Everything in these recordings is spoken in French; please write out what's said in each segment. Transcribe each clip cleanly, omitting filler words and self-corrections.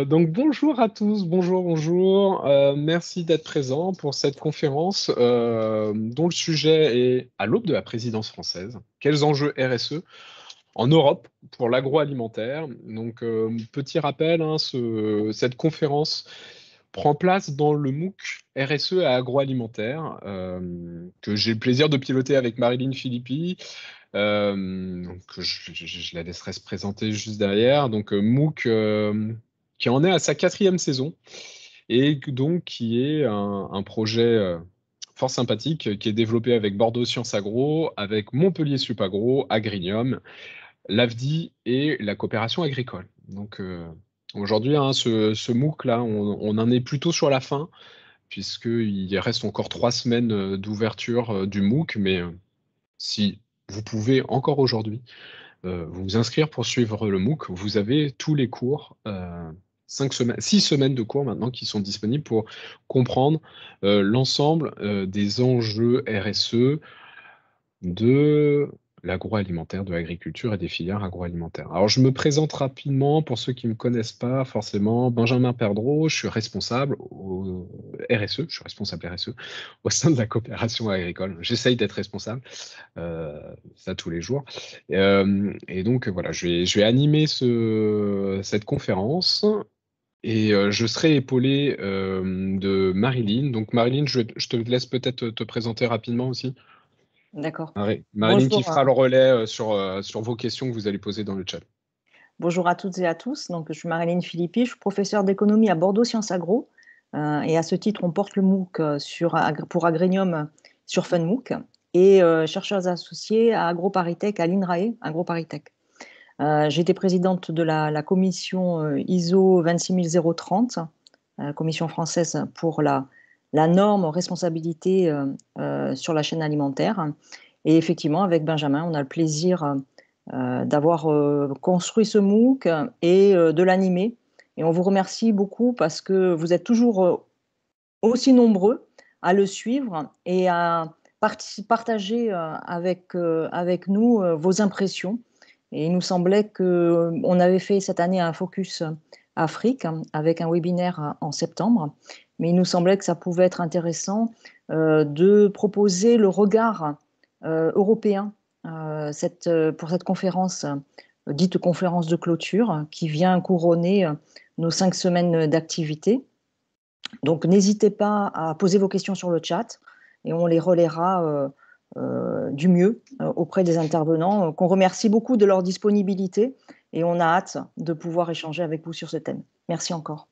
Donc bonjour à tous, bonjour. Merci d'être présents pour cette conférence dont le sujet est à l'aube de la présidence française. Quels enjeux RSE en Europe pour l'agroalimentaire? Donc petit rappel, hein, cette conférence prend place dans le MOOC RSE à agroalimentaire que j'ai le plaisir de piloter avec Marilyn Philippi. Donc je la laisserai se présenter juste derrière. Donc MOOC qui en est à sa 4e saison et donc qui est un projet fort sympathique qui est développé avec Bordeaux Sciences Agro, avec Montpellier Supagro, Agrinium, l'AFDI et la coopération agricole. Donc aujourd'hui, hein, ce MOOC-là, on en est plutôt sur la fin, puisqu'il reste encore 3 semaines d'ouverture du MOOC, mais si vous pouvez encore aujourd'hui vous inscrire pour suivre le MOOC, vous avez tous les cours, 6 semaines de cours maintenant qui sont disponibles pour comprendre l'ensemble des enjeux RSE de l'agroalimentaire, de l'agriculture et des filières agroalimentaires. Alors, je me présente rapidement pour ceux qui ne me connaissent pas forcément. Benjamin Perdreau, je suis responsable au RSE, je suis responsable RSE au sein de la coopération agricole. J'essaye d'être responsable, ça tous les jours. Et donc, voilà, je vais animer cette conférence. Et je serai épaulé de Marilyn. Donc, Marilyn, je te laisse peut-être te présenter rapidement aussi. D'accord. Marilyn qui Bonjour, fera le relais sur vos questions que vous allez poser dans le chat. bonjour à toutes et à tous. Donc, je suis Marilyn Philippi, je suis professeure d'économie à Bordeaux Sciences Agro. Et à ce titre, on porte le MOOC pour Agrinium sur FunMOOC et chercheuse associée à AgroParisTech, à l'INRAE, AgroParisTech. J'ai été présidente de la commission ISO 26030, commission française pour la norme responsabilité sur la chaîne alimentaire. Et effectivement, avec Benjamin, on a le plaisir d'avoir construit ce MOOC et de l'animer. Et on vous remercie beaucoup parce que vous êtes toujours aussi nombreux à le suivre et à partager avec nous vos impressions. Et il nous semblait qu'on avait fait cette année un focus Afrique avec un webinaire en septembre, mais il nous semblait que ça pouvait être intéressant de proposer le regard européen pour cette conférence, dite conférence de clôture, qui vient couronner nos 5 semaines d'activité. Donc, n'hésitez pas à poser vos questions sur le chat et on les relaiera du mieux auprès des intervenants, qu'on remercie beaucoup de leur disponibilité et on a hâte de pouvoir échanger avec vous sur ce thème. Merci encore.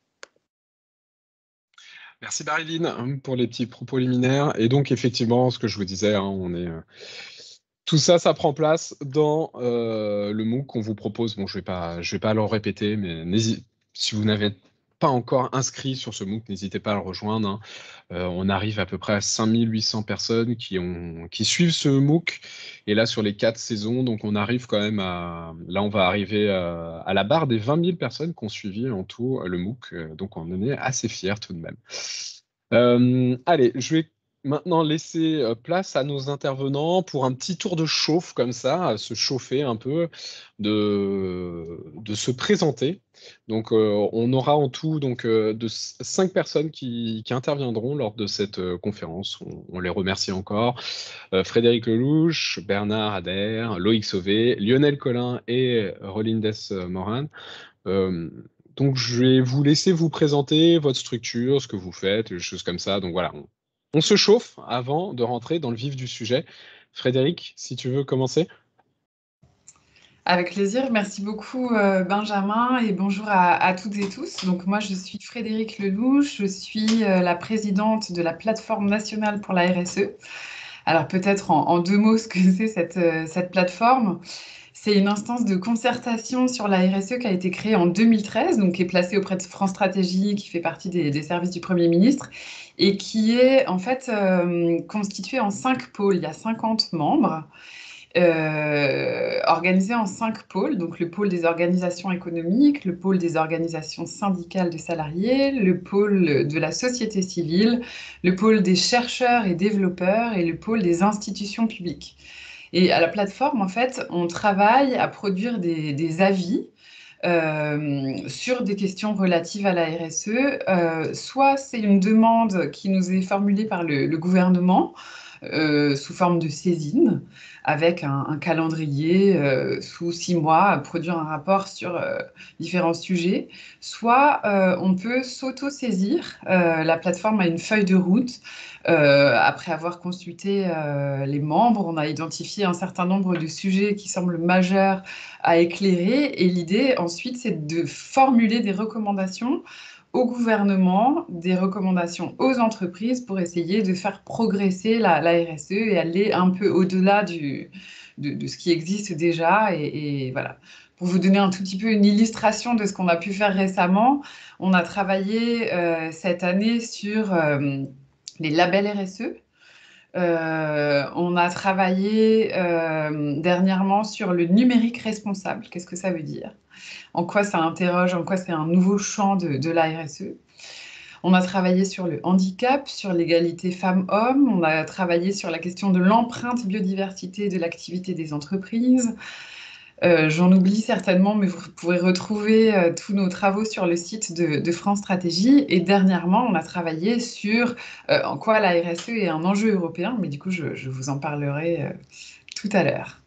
Merci Marilyn pour les petits propos liminaires. Et donc, effectivement, ce que je vous disais, hein, tout ça, ça prend place dans le MOOC qu'on vous propose. Bon, je vais pas le répéter, mais si vous n'avez pas encore inscrit sur ce MOOC, n'hésitez pas à le rejoindre, hein. On arrive à peu près à 5800 personnes qui suivent ce MOOC. Et là, sur les 4 saisons, donc on arrive quand même là, on va arriver à la barre des 20 000 personnes qui ont suivi en tout le MOOC. Donc, on en est assez fiers tout de même. Allez, je vais maintenant laisser place à nos intervenants pour un petit tour de chauffe comme ça, à se chauffer un peu, de se présenter. Donc, on aura en tout donc, 5 personnes qui interviendront lors de cette conférence. On les remercie encore. Frédéric Lelouch, Bernard Adair, Loïc Sauvé, Lionel Collin et Rolindes Morin. Donc, je vais vous laisser vous présenter votre structure, ce que vous faites, des choses comme ça. Donc voilà, on se chauffe avant de rentrer dans le vif du sujet. Frédéric, si tu veux commencer. Avec plaisir. Merci beaucoup, Benjamin, et bonjour à toutes et tous. Donc, moi, je suis Frédéric Lelouch, je suis la présidente de la plateforme nationale pour la RSE. Alors, peut-être en 2 mots ce que c'est cette plateforme. C'est une instance de concertation sur la RSE qui a été créée en 2013, donc qui est placée auprès de France Stratégie, qui fait partie des services du Premier ministre, et qui est en fait constituée en 5 pôles. Il y a 50 membres. Organisés en 5 pôles, donc le pôle des organisations économiques, le pôle des organisations syndicales de salariés, le pôle de la société civile, le pôle des chercheurs et développeurs et le pôle des institutions publiques. Et à la plateforme, en fait, on travaille à produire des avis sur des questions relatives à la RSE. Soit c'est une demande qui nous est formulée par le gouvernement sous forme de saisine, avec un calendrier sous 6 mois, à produire un rapport sur différents sujets. Soit on peut s'auto-saisir. La plateforme a une feuille de route. Après avoir consulté les membres, on a identifié un certain nombre de sujets qui semblent majeurs à éclairer. Et l'idée ensuite, c'est de formuler des recommandations au gouvernement, des recommandations aux entreprises pour essayer de faire progresser la RSE et aller un peu au-delà de ce qui existe déjà. Et voilà. Pour vous donner un tout petit peu une illustration de ce qu'on a pu faire récemment, on a travaillé cette année sur les labels RSE. On a travaillé dernièrement sur le numérique responsable. Qu'est-ce que ça veut dire? En quoi ça interroge, en quoi c'est un nouveau champ de la RSE. On a travaillé sur le handicap, sur l'égalité femmes-hommes. On a travaillé sur la question de l'empreinte biodiversité de l'activité des entreprises. J'en oublie certainement, mais vous pourrez retrouver tous nos travaux sur le site de France Stratégie. Et dernièrement, on a travaillé sur en quoi la RSE est un enjeu européen, mais du coup, je vous en parlerai tout à l'heure.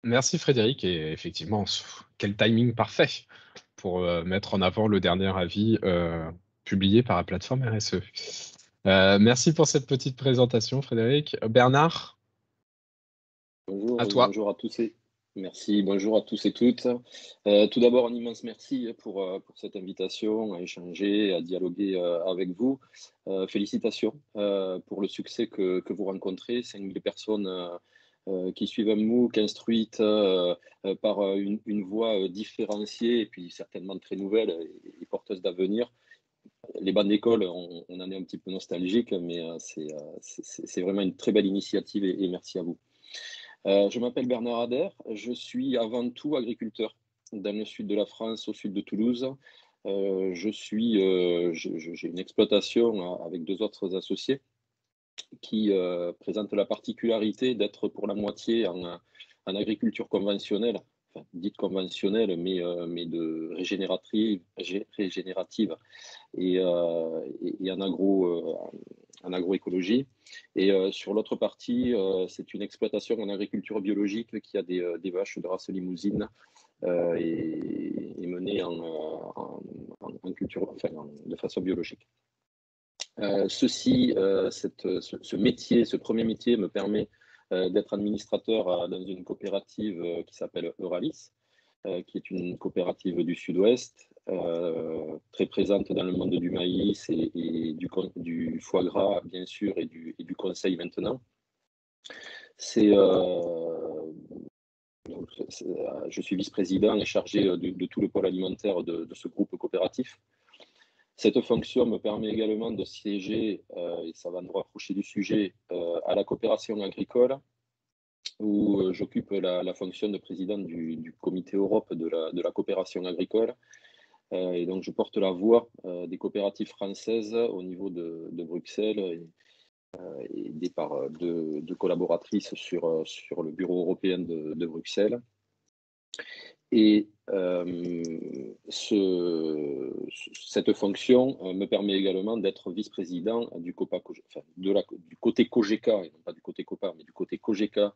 Merci Frédéric, et effectivement, quel timing parfait pour mettre en avant le dernier avis publié par la plateforme RSE. Merci pour cette petite présentation, Frédéric. Bernard, bonjour, à toi. Bonjour à tous et merci, bonjour à tous et toutes. Tout d'abord, un immense merci pour cette invitation à échanger, à dialoguer avec vous. Félicitations pour le succès que vous rencontrez, 5000 personnes qui suivent un MOOC instruite par une voix différenciée et puis certainement très nouvelle et porteuse d'avenir. Les bancs d'école, on en est un petit peu nostalgique, mais c'est vraiment une très belle initiative et merci à vous. Je m'appelle Bernard Ader, je suis avant tout agriculteur dans le sud de la France, au sud de Toulouse. J'ai une exploitation avec 2 autres associés qui présentent la particularité d'être pour la moitié en agriculture conventionnelle, enfin, dite conventionnelle, mais de régénérative et en agroécologie. Et sur l'autre partie, c'est une exploitation en agriculture biologique qui a des vaches de race limousine et menée en culture, enfin, de façon biologique. Ce premier métier me permet d'être administrateur dans une coopérative qui s'appelle Euralis, qui est une coopérative du Sud-Ouest, très présente dans le monde du maïs et du foie gras, bien sûr, et du conseil maintenant. Je suis vice-président et chargé de tout le pôle alimentaire de ce groupe coopératif. Cette fonction me permet également de siéger, et ça va nous rapprocher du sujet, à la coopération agricole, où j'occupe la fonction de président du comité Europe de la coopération agricole. Et donc, je porte la voix des coopératives françaises au niveau de Bruxelles et aidé par deux collaboratrices sur le bureau européen de Bruxelles. Et cette fonction me permet également d'être vice-président du côté COGECA, et non pas du côté COPA, mais du côté COGECA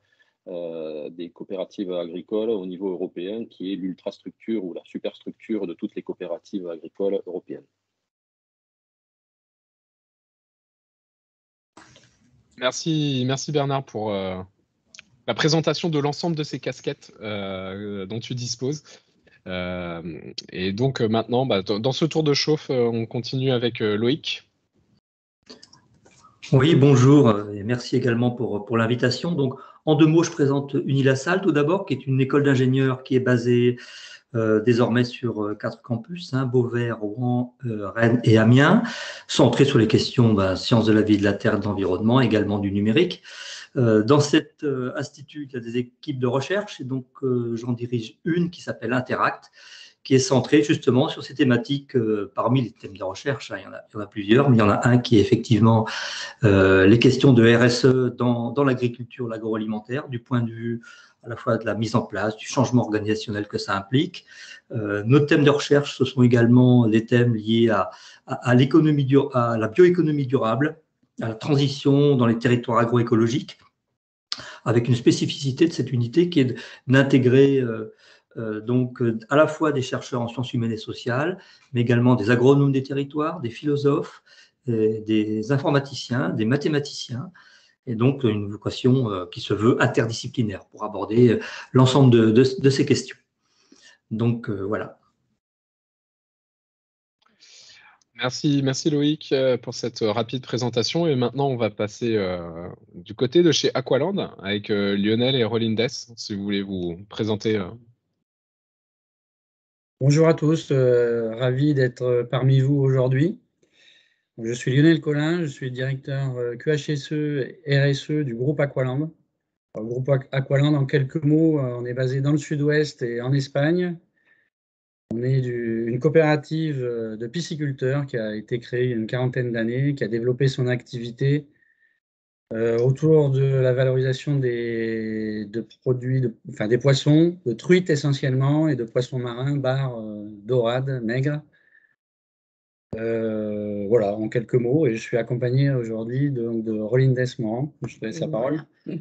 des coopératives agricoles au niveau européen, qui est l'ultrastructure ou la superstructure de toutes les coopératives agricoles européennes. Merci Bernard pour la présentation de l'ensemble de ces casquettes dont tu disposes. Et donc maintenant, dans ce tour de chauffe, on continue avec Loïc. Oui, bonjour, et merci également pour l'invitation. Donc, en 2 mots, je présente Unilassal tout d'abord, qui est une école d'ingénieurs qui est basée désormais sur 4 campus, Beauvais, Rouen, Rennes et Amiens, centrée sur les questions sciences de la vie, de la terre, de l'environnement, également du numérique. Dans cet institut, il y a des équipes de recherche, et donc j'en dirige une qui s'appelle Interact, qui est centrée justement sur ces thématiques. Parmi les thèmes de recherche, il y en a plusieurs, mais il y en a un qui est effectivement les questions de RSE dans l'agriculture, l'agroalimentaire, du point de vue à la fois de la mise en place, du changement organisationnel que ça implique. Nos thèmes de recherche, ce sont également les thèmes liés à la bioéconomie durable, à la transition dans les territoires agroécologiques, avec une spécificité de cette unité qui est d'intégrer donc à la fois des chercheurs en sciences humaines et sociales, mais également des agronomes des territoires, des philosophes, des informaticiens, des mathématiciens, et donc une vocation qui se veut interdisciplinaire pour aborder l'ensemble de ces questions. Donc voilà. Merci Loïc pour cette rapide présentation. Et maintenant, on va passer du côté de chez Aqualand avec Lionel et Rolindes, si vous voulez vous présenter. Bonjour à tous, ravi d'être parmi vous aujourd'hui. Je suis Lionel Collin, je suis directeur QHSE RSE du groupe Aqualand. Le groupe Aqualand, en quelques mots, on est basé dans le sud-ouest et en Espagne. On est une coopérative de pisciculteurs qui a été créée il y a une quarantaine d'années, qui a développé son activité autour de la valorisation des produits, des poissons, de truites essentiellement, et de poissons marins, bars, dorades, maigres. Voilà, en quelques mots, et je suis accompagné aujourd'hui de Rolindes Morand. Je te laisse la parole. Voilà.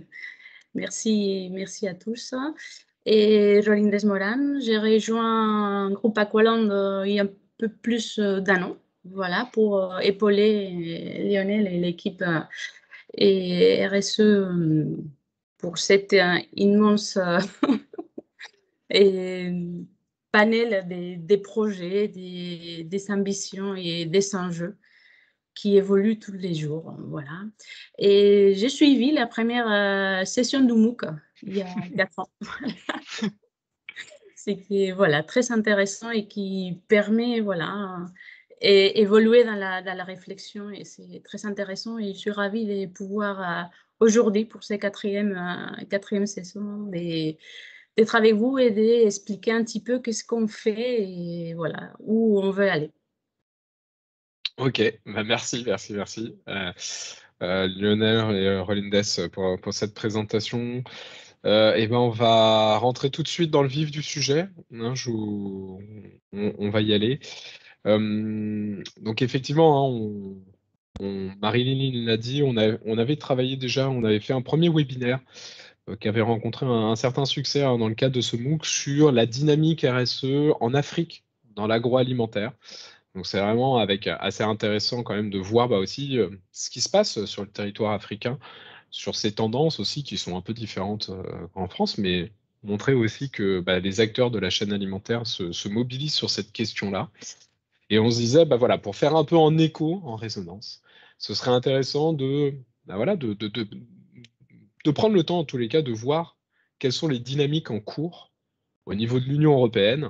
Merci à tous. Et Rolindes Morand, j'ai rejoint un groupe Aqualand il y a un peu plus d'un an, voilà, pour épauler Lionel et l'équipe et RSE pour cette immense et panel des projets, des ambitions et des enjeux qui évoluent tous les jours. Voilà. Et j'ai suivi la première session du MOOC il y a 4 ans. C'est voilà, très intéressant et qui permet et évoluer dans la réflexion. Et c'est très intéressant. Et je suis ravie de pouvoir aujourd'hui, pour ces quatrième session, d'être avec vous et d'expliquer un petit peu qu'est-ce qu'on fait et voilà, où on veut aller. Ok, merci. Lionel et Rolindes pour cette présentation. Et ben on va rentrer tout de suite dans le vif du sujet. Hein, on va y aller. Donc effectivement, Marie-Lily l'a dit, on avait travaillé déjà, on avait fait un premier webinaire qui avait rencontré un certain succès dans le cadre de ce MOOC sur la dynamique RSE en Afrique, dans l'agroalimentaire. Donc c'est vraiment assez intéressant quand même de voir aussi ce qui se passe sur le territoire africain, sur ces tendances aussi qui sont un peu différentes qu'en France, mais montrer aussi que les acteurs de la chaîne alimentaire se mobilisent sur cette question-là. Et on se disait, voilà, pour faire un peu en écho, en résonance, ce serait intéressant de prendre le temps, en tous les cas, de voir quelles sont les dynamiques en cours au niveau de l'Union européenne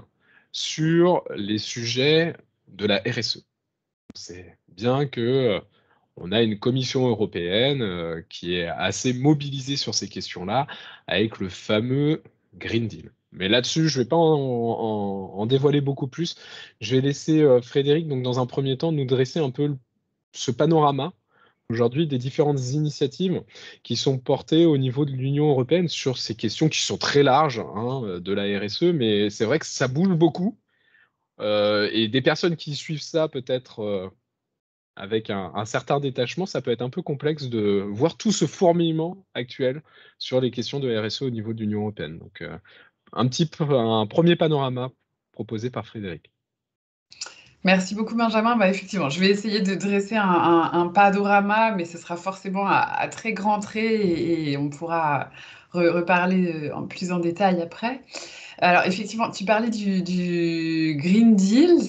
sur les sujets de la RSE. C'est bien que on a une Commission européenne qui est assez mobilisée sur ces questions-là, avec le fameux Green Deal. Mais là-dessus, je ne vais pas en dévoiler beaucoup plus. Je vais laisser Frédéric, donc, dans un premier temps, nous dresser un peu ce panorama aujourd'hui des différentes initiatives qui sont portées au niveau de l'Union européenne sur ces questions qui sont très larges de la RSE, mais c'est vrai que ça bouge beaucoup. Et des personnes qui suivent ça peut-être avec un certain détachement, ça peut être un peu complexe de voir tout ce fourmillement actuel sur les questions de RSE au niveau de l'Union européenne. Donc, un premier panorama proposé par Frédéric. Merci beaucoup, Benjamin. Effectivement, je vais essayer de dresser un panorama, mais ce sera forcément à très grands traits et on pourra reparler plus en détail après. Alors, effectivement, tu parlais du Green Deal.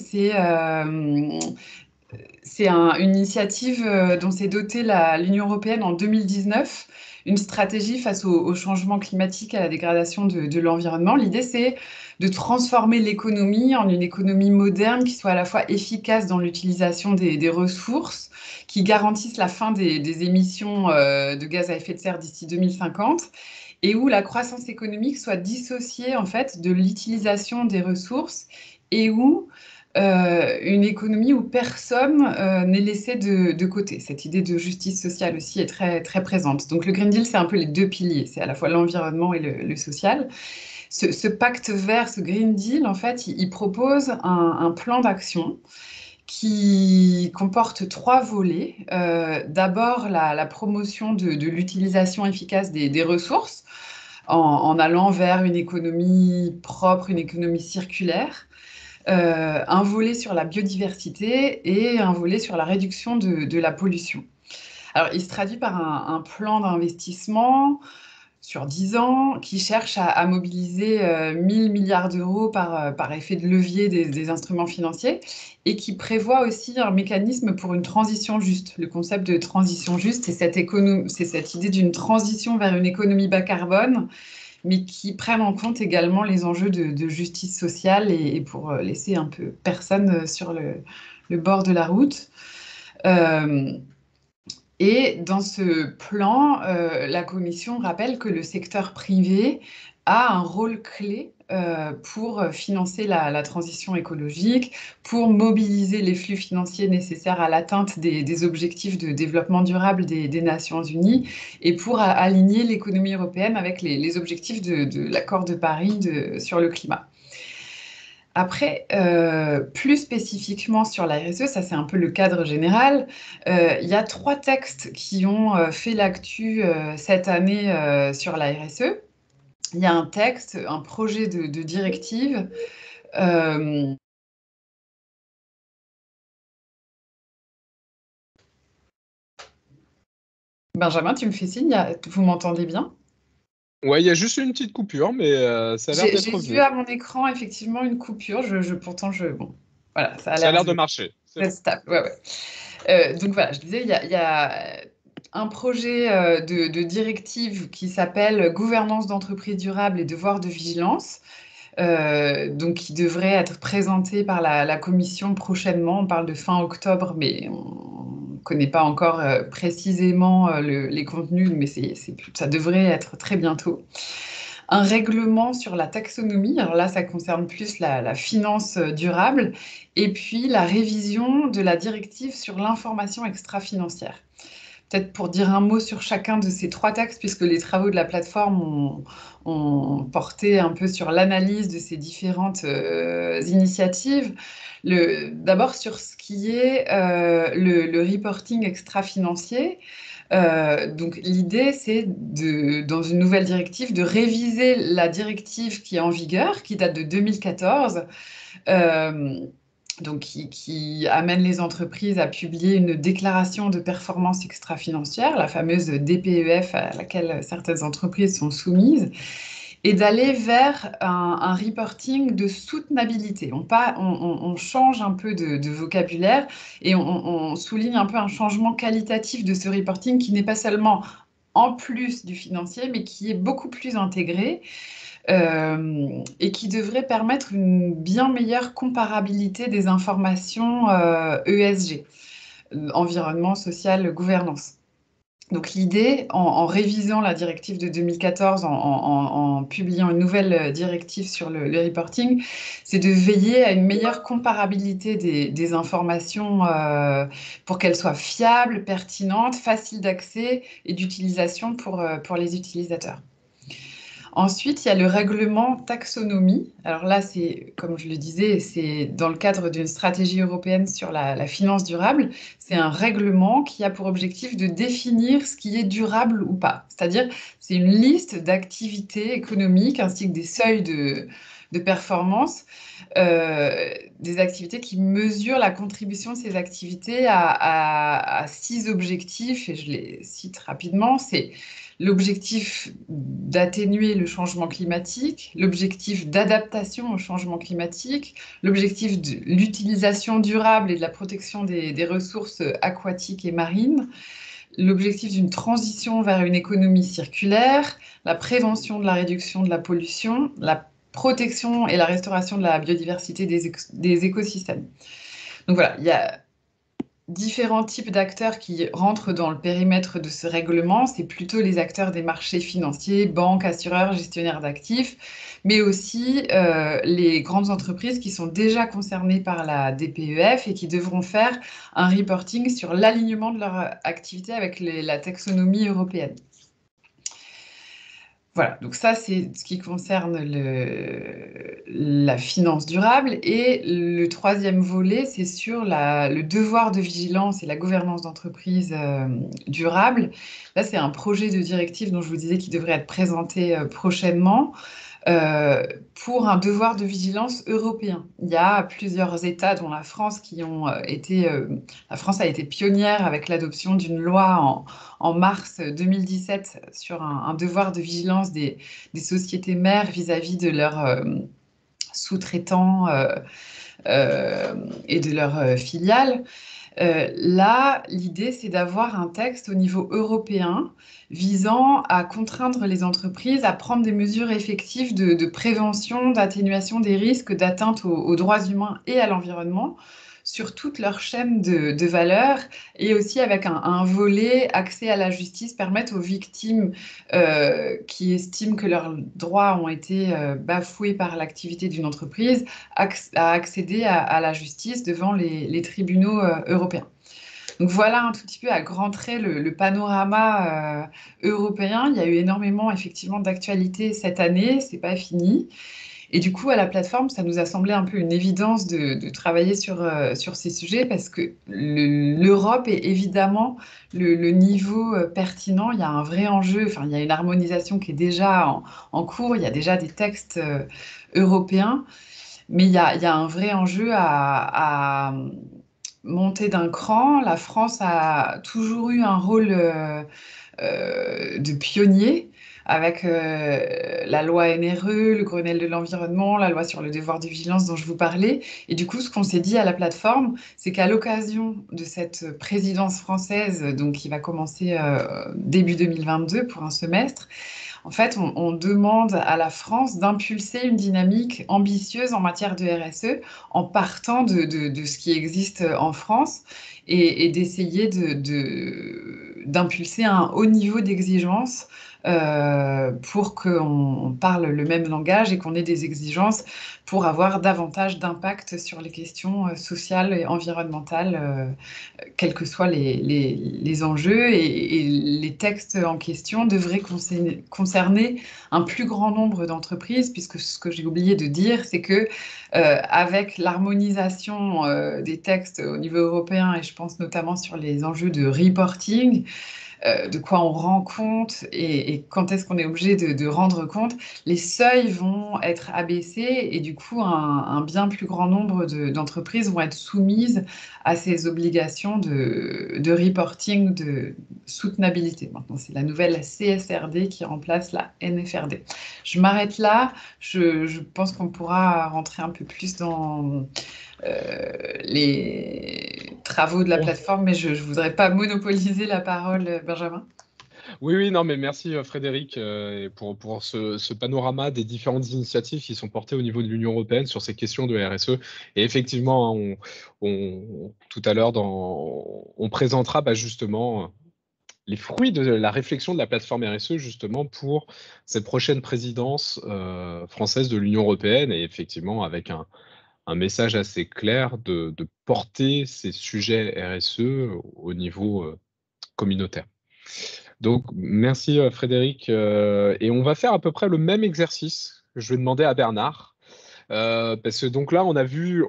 C'est une initiative dont s'est dotée l'Union européenne en 2019, une stratégie face au changement climatique, à la dégradation de l'environnement. L'idée, c'est de transformer l'économie en une économie moderne qui soit à la fois efficace dans l'utilisation des ressources, qui garantisse la fin des émissions de gaz à effet de serre d'ici 2050 et où la croissance économique soit dissociée en fait de l'utilisation des ressources et où une économie où personne n'est laissé de côté. Cette idée de justice sociale aussi est très, très présente. Donc le Green Deal, c'est un peu les deux piliers, c'est à la fois l'environnement et le social. Ce pacte vert, ce Green Deal, en fait, il propose un plan d'action qui comporte 3 volets. D'abord, la promotion de l'utilisation efficace des ressources en allant vers une économie propre, une économie circulaire. Un volet sur la biodiversité et un volet sur la réduction de la pollution. Alors, il se traduit par un plan d'investissement sur 10 ans qui cherche à mobiliser 1000 milliards d'euros par effet de levier des instruments financiers et qui prévoit aussi un mécanisme pour une transition juste. Le concept de transition juste, c'est cette idée d'une transition vers une économie bas carbone, mais qui prennent en compte également les enjeux de justice sociale et pour laisser un peu personne sur le bord de la route. Et dans ce plan, la Commission rappelle que le secteur privé a un rôle clé pour financer la transition écologique, pour mobiliser les flux financiers nécessaires à l'atteinte des objectifs de développement durable des Nations Unies et pour aligner l'économie européenne avec les objectifs de l'accord de Paris sur le climat. Après, plus spécifiquement sur la RSE, ça c'est un peu le cadre général, il y a 3 textes qui ont fait l'actu cette année sur la RSE. Il y a un texte, un projet de directive Benjamin, tu me fais signe, vous m'entendez bien? Ouais, il y a juste une petite coupure, mais ça a l'air d'être J'ai revenu. vu à mon écran effectivement une coupure. Pourtant, bon, voilà, ça a Ça a l'air l'air de marcher. C'est très bon. stable. Donc voilà, je disais, il y a un projet de directive qui s'appelle Gouvernance d'entreprise durable et devoir de vigilance, donc qui devrait être présenté par la Commission prochainement. On parle de fin octobre, mais on ne connaît pas encore précisément les contenus, mais ça devrait être très bientôt. Un règlement sur la taxonomie, alors là ça concerne plus la finance durable, et puis la révision de la directive sur l'information extra-financière. Peut-être pour dire un mot sur chacun de ces 3 textes, puisque les travaux de la plateforme ont porté un peu sur l'analyse de ces différentes initiatives. D'abord sur ce qui est le reporting extra-financier. Donc l'idée, c'est dans une nouvelle directive, de réviser la directive qui est en vigueur, qui date de 2014, donc qui amène les entreprises à publier une déclaration de performance extra-financière, la fameuse DPEF à laquelle certaines entreprises sont soumises, et d'aller vers un reporting de soutenabilité. On change un peu de vocabulaire et on souligne un peu un changement qualitatif de ce reporting qui n'est pas seulement en plus du financier, mais qui est beaucoup plus intégré et qui devrait permettre une bien meilleure comparabilité des informations ESG, environnement, social, gouvernance. Donc l'idée, en révisant la directive de 2014, en publiant une nouvelle directive sur le reporting, c'est de veiller à une meilleure comparabilité des informations pour qu'elles soient fiables, pertinentes, faciles d'accès et d'utilisation pour les utilisateurs. Ensuite, il y a le règlement taxonomie. Alors là, comme je le disais, c'est dans le cadre d'une stratégie européenne sur la finance durable. C'est un règlement qui a pour objectif de définir ce qui est durable ou pas. C'est-à-dire, c'est une liste d'activités économiques ainsi que des seuils de performance, des activités qui mesurent la contribution de ces activités à 6 objectifs, et je les cite rapidement. C'est l'objectif d'atténuer le changement climatique, l'objectif d'adaptation au changement climatique, l'objectif de l'utilisation durable et de la protection des ressources aquatiques et marines, l'objectif d'une transition vers une économie circulaire, la prévention de la réduction de la pollution, la protection et la restauration de la biodiversité des écosystèmes. Donc voilà, il y a différents types d'acteurs qui rentrent dans le périmètre de ce règlement. C'est plutôt les acteurs des marchés financiers, banques, assureurs, gestionnaires d'actifs, mais aussi les grandes entreprises qui sont déjà concernées par la DPEF et qui devront faire un reporting sur l'alignement de leur activité avec la taxonomie européenne. Voilà, donc ça c'est ce qui concerne la finance durable. Et le troisième volet, c'est sur le devoir de vigilance et la gouvernance d'entreprise durable. Là, c'est un projet de directive dont je vous disais qu'il devrait être présenté prochainement. Pour un devoir de vigilance européen. Il y a plusieurs États, dont la France, qui ont été... la France a été pionnière avec l'adoption d'une loi en mars 2017 sur un devoir de vigilance des sociétés mères vis-à-vis de leurs sous-traitants et de leurs filiales. Là, l'idée, c'est d'avoir un texte au niveau européen visant à contraindre les entreprises à prendre des mesures effectives de prévention, d'atténuation des risques d'atteinte aux droits humains et à l'environnement sur toute leur chaîne de valeur, et aussi avec un volet accès à la justice, permettre aux victimes qui estiment que leurs droits ont été bafoués par l'activité d'une entreprise à accéder à la justice devant les tribunaux européens. Donc voilà un tout petit peu à grands traits le panorama européen. Il y a eu énormément effectivement d'actualités cette année, c'est pas fini. Et du coup, à la plateforme, ça nous a semblé un peu une évidence de travailler sur ces sujets, parce que l'Europe est évidemment le niveau pertinent. Il y a un vrai enjeu, enfin, il y a une harmonisation qui est déjà en cours, il y a déjà des textes européens, mais il y a un vrai enjeu à monter d'un cran. La France a toujours eu un rôle de pionnier avec la loi NRE, le Grenelle de l'environnement, la loi sur le devoir de vigilance dont je vous parlais. Et du coup, ce qu'on s'est dit à la plateforme, c'est qu'à l'occasion de cette présidence française, donc qui va commencer début 2022 pour un semestre, en fait, on demande à la France d'impulser une dynamique ambitieuse en matière de RSE en partant de ce qui existe en France, et d'essayer d'impulser un haut niveau d'exigence pour qu'on parle le même langage et qu'on ait des exigences pour avoir davantage d'impact sur les questions sociales et environnementales, quels que soient les enjeux. Et les textes en question devraient concerner un plus grand nombre d'entreprises, puisque ce que j'ai oublié de dire, c'est que avec l'harmonisation des textes au niveau européen, et je pense notamment sur les enjeux de reporting, de quoi on rend compte et quand est-ce qu'on est obligé de rendre compte, les seuils vont être abaissés, et du coup un bien plus grand nombre d'entreprises vont être soumises à ces obligations de reporting, de soutenabilité. Maintenant, c'est la nouvelle CSRD qui remplace la NFRD. Je m'arrête là. Je pense qu'on pourra rentrer un peu plus dans les travaux de la plateforme, mais je ne voudrais pas monopoliser la parole, Benjamin. Oui, non, mais merci Frédéric pour ce panorama des différentes initiatives qui sont portées au niveau de l'Union européenne sur ces questions de RSE. Et effectivement, tout à l'heure, on présentera justement les fruits de la réflexion de la plateforme RSE justement pour cette prochaine présidence française de l'Union européenne, et effectivement avec un message assez clair de porter ces sujets RSE au niveau communautaire. Donc, merci Frédéric. Et on va faire à peu près le même exercice que je vais demander à Bernard. Parce que donc là, on a vu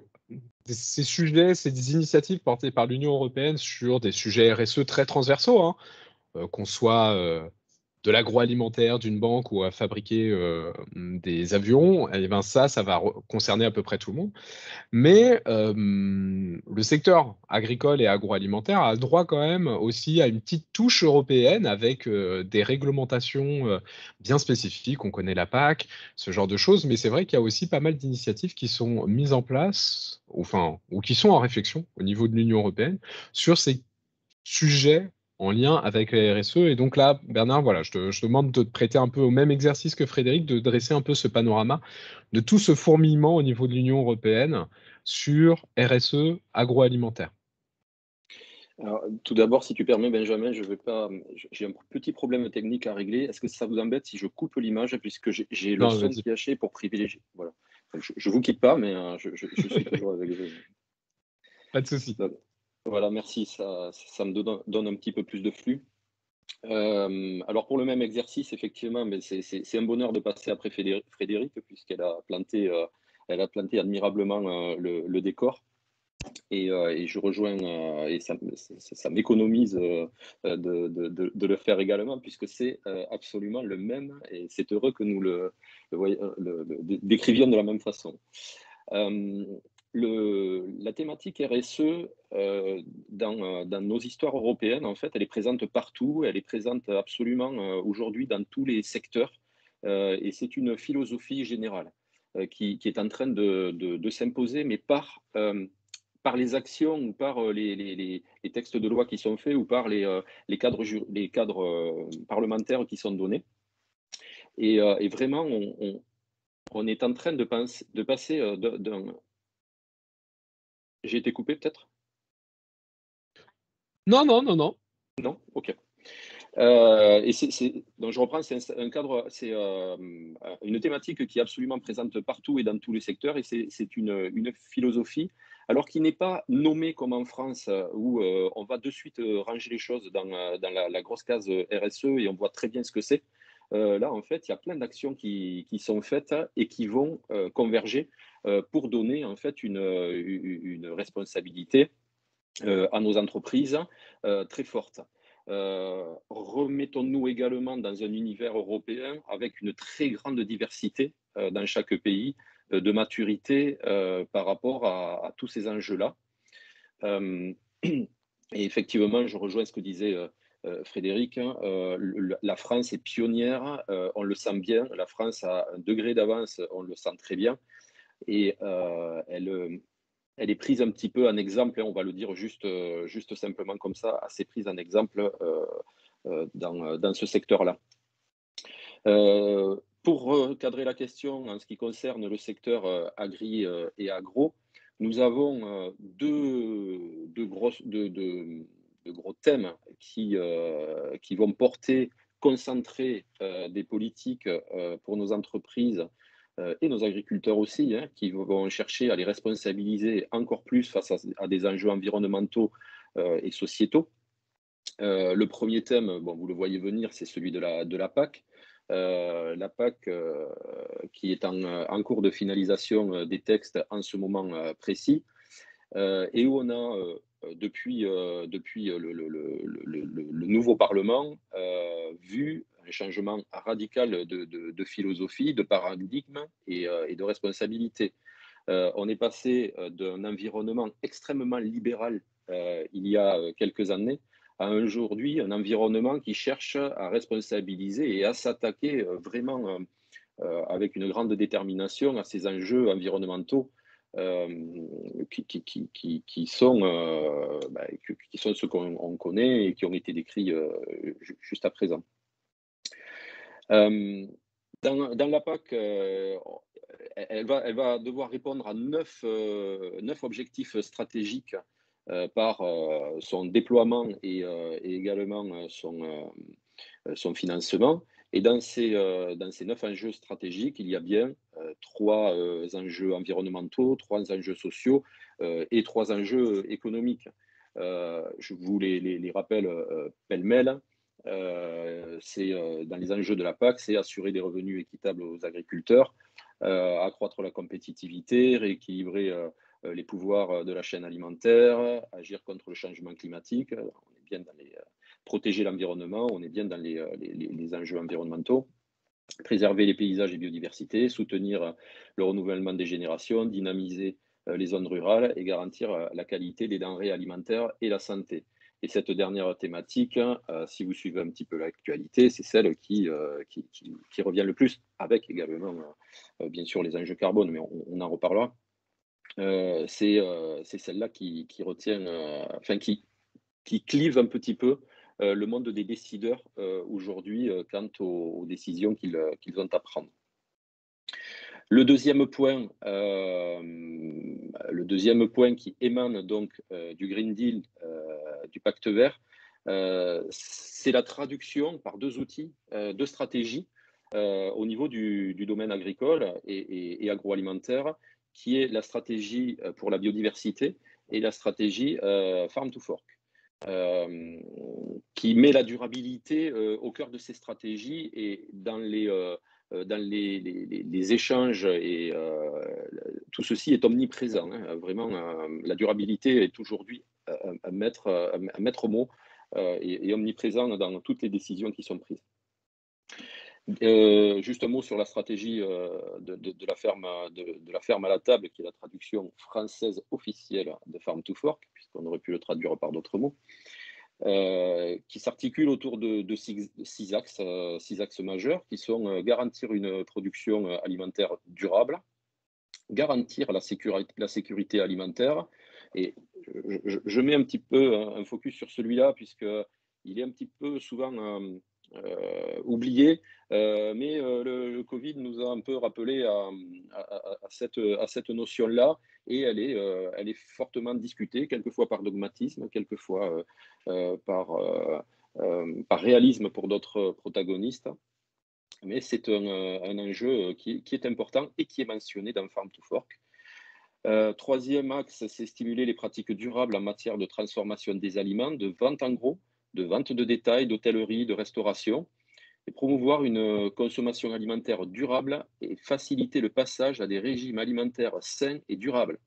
ces sujets, ces initiatives portées par l'Union européenne sur des sujets RSE très transversaux, hein, qu'on soit de l'agroalimentaire, d'une banque ou à fabriquer des avions, et ben ça va concerner à peu près tout le monde. Mais le secteur agricole et agroalimentaire a le droit quand même aussi à une petite touche européenne avec des réglementations bien spécifiques. On connaît la PAC, ce genre de choses, mais c'est vrai qu'il y a aussi pas mal d'initiatives qui sont mises en place, ou qui sont en réflexion au niveau de l'Union européenne sur ces sujets en lien avec la RSE. Et donc là, Bernard, voilà, je te demande de te prêter un peu au même exercice que Frédéric, de dresser un peu ce panorama de tout ce fourmillement au niveau de l'Union européenne sur RSE agroalimentaire. Alors, tout d'abord, si tu permets, Benjamin, j'ai un petit problème technique à régler. Est-ce que ça vous embête si je coupe l'image puisque j'ai le Non, son vas-y. qui est haché pour privilégier. Voilà. Donc, je vous quitte pas, mais je suis toujours avec vous. Pas de souci. Donc, voilà, merci. Ça me donne un petit peu plus de flux. Alors pour le même exercice, effectivement, mais c'est un bonheur de passer après Frédéric puisqu'elle a planté admirablement le décor. Et je rejoins, et ça m'économise de le faire également, puisque c'est absolument le même, et c'est heureux que nous le décrivions de la même façon. La thématique RSE, dans nos histoires européennes, en fait, elle est présente partout, elle est présente absolument aujourd'hui dans tous les secteurs, et c'est une philosophie générale qui est en train de s'imposer, mais par les actions ou par les textes de loi qui sont faits ou par les cadres parlementaires qui sont donnés. Et vraiment, on est en train de passer d'un... J'ai été coupé peut-être? Non. Non? Ok. Donc je reprends, c'est un cadre, c'est une thématique qui est absolument présente partout et dans tous les secteurs, et c'est une philosophie, alors qui n'est pas nommée comme en France, où on va de suite ranger les choses dans la grosse case RSE et on voit très bien ce que c'est. Là, en fait, il y a plein d'actions qui sont faites et qui vont converger pour donner en fait une responsabilité à nos entreprises très forte. Remettons-nous également dans un univers européen avec une très grande diversité dans chaque pays de maturité par rapport à tous ces enjeux-là. Et effectivement, je rejoins ce que disait Frédéric, hein, la France est pionnière, on le sent bien, la France a un degré d'avance, on le sent très bien, et elle est prise un petit peu en exemple, hein, on va le dire juste simplement comme ça, assez prise en exemple dans ce secteur-là. Pour cadrer la question en ce qui concerne le secteur agri et agro, nous avons deux gros thèmes qui vont porter, concentrer des politiques pour nos entreprises et nos agriculteurs aussi, hein, qui vont chercher à les responsabiliser encore plus face à des enjeux environnementaux et sociétaux. Le premier thème, bon, vous le voyez venir, c'est celui de la PAC. La PAC qui est en cours de finalisation des textes en ce moment précis, et où on a, depuis le nouveau Parlement, vu un changement radical de philosophie, de paradigme et de responsabilité. On est passé d'un environnement extrêmement libéral il y a quelques années à aujourd'hui un environnement qui cherche à responsabiliser et à s'attaquer vraiment avec une grande détermination à ces enjeux environnementaux qui sont ceux qu'on connaît et qui ont été décrits juste à présent. Dans la PAC, elle va devoir répondre à 9 objectifs stratégiques par son déploiement et également son financement. Et dans ces 9 enjeux stratégiques, il y a bien 3 enjeux environnementaux, 3 enjeux sociaux et 3 enjeux économiques. Je vous les rappelle pêle-mêle. Dans les enjeux de la PAC, c'est assurer des revenus équitables aux agriculteurs, accroître la compétitivité, rééquilibrer les pouvoirs de la chaîne alimentaire, agir contre le changement climatique. On est bien dans protéger l'environnement, on est bien dans les enjeux environnementaux, préserver les paysages et biodiversité, soutenir le renouvellement des générations, dynamiser les zones rurales et garantir la qualité des denrées alimentaires et la santé. Et cette dernière thématique, si vous suivez un petit peu l'actualité, c'est celle qui revient le plus, avec également, bien sûr, les enjeux carbone, mais on en reparlera. C'est celle-là qui retient, qui clive un petit peu le monde des décideurs aujourd'hui quant aux décisions qu'ils ont à prendre. Le deuxième point qui émane donc du Green Deal, du Pacte Vert, c'est la traduction par deux outils, deux stratégies au niveau du domaine agricole et agroalimentaire, qui est la stratégie pour la biodiversité et la stratégie Farm to Fork, qui met la durabilité au cœur de ces stratégies et dans les échanges, et tout ceci est omniprésent. Hein, vraiment, la durabilité est aujourd'hui un maître mot et omniprésent dans toutes les décisions qui sont prises. Juste un mot sur la stratégie de la ferme à la table, qui est la traduction française officielle de Farm to Fork, puisqu'on aurait pu le traduire par d'autres mots, qui s'articule autour de six axes majeurs, qui sont garantir une production alimentaire durable, garantir la sécurité alimentaire, et je mets un petit peu un focus sur celui-là, puisqu'il est un petit peu souvent oublié, mais le Covid nous a un peu rappelé à cette notion-là, et elle est fortement discutée, quelquefois par dogmatisme, quelquefois par réalisme pour d'autres protagonistes. Mais c'est un enjeu qui est important et qui est mentionné dans Farm to Fork. Troisième axe, c'est stimuler les pratiques durables en matière de transformation des aliments, de vente en gros, de vente de détail, d'hôtellerie, de restauration, et promouvoir une consommation alimentaire durable et faciliter le passage à des régimes alimentaires sains et durables.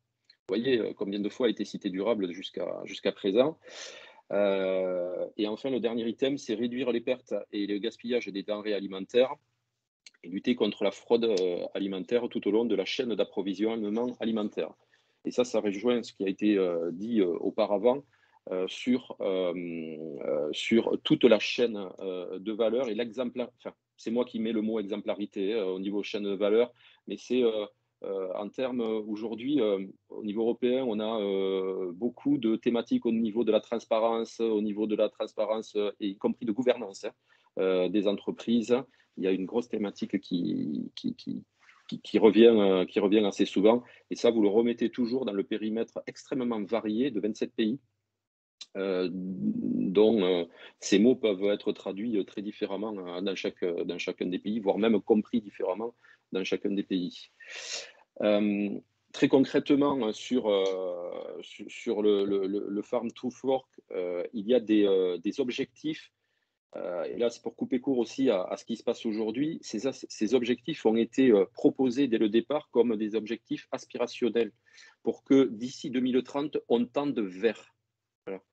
Vous voyez combien de fois a été cité durable jusqu'à présent. Et enfin, le dernier item, c'est réduire les pertes et le gaspillage des denrées alimentaires et lutter contre la fraude alimentaire tout au long de la chaîne d'approvisionnement alimentaire. Et ça rejoint ce qui a été dit auparavant sur toute la chaîne de valeur et l'exemple. Enfin, c'est moi qui mets le mot exemplarité au niveau chaîne de valeur, mais c'est en termes aujourd'hui, au niveau européen, on a beaucoup de thématiques au niveau de la transparence, et y compris de gouvernance des entreprises. Il y a une grosse thématique qui revient assez souvent, et ça, vous le remettez toujours dans le périmètre extrêmement varié de 27 pays, dont ces mots peuvent être traduits très différemment dans chacun des pays, voire même compris différemment dans chacun des pays. Très concrètement, sur le Farm to Fork, il y a des objectifs, et là c'est pour couper court aussi à ce qui se passe aujourd'hui. Ces objectifs ont été proposés dès le départ comme des objectifs aspirationnels pour que d'ici 2030, on tende vers. Voilà.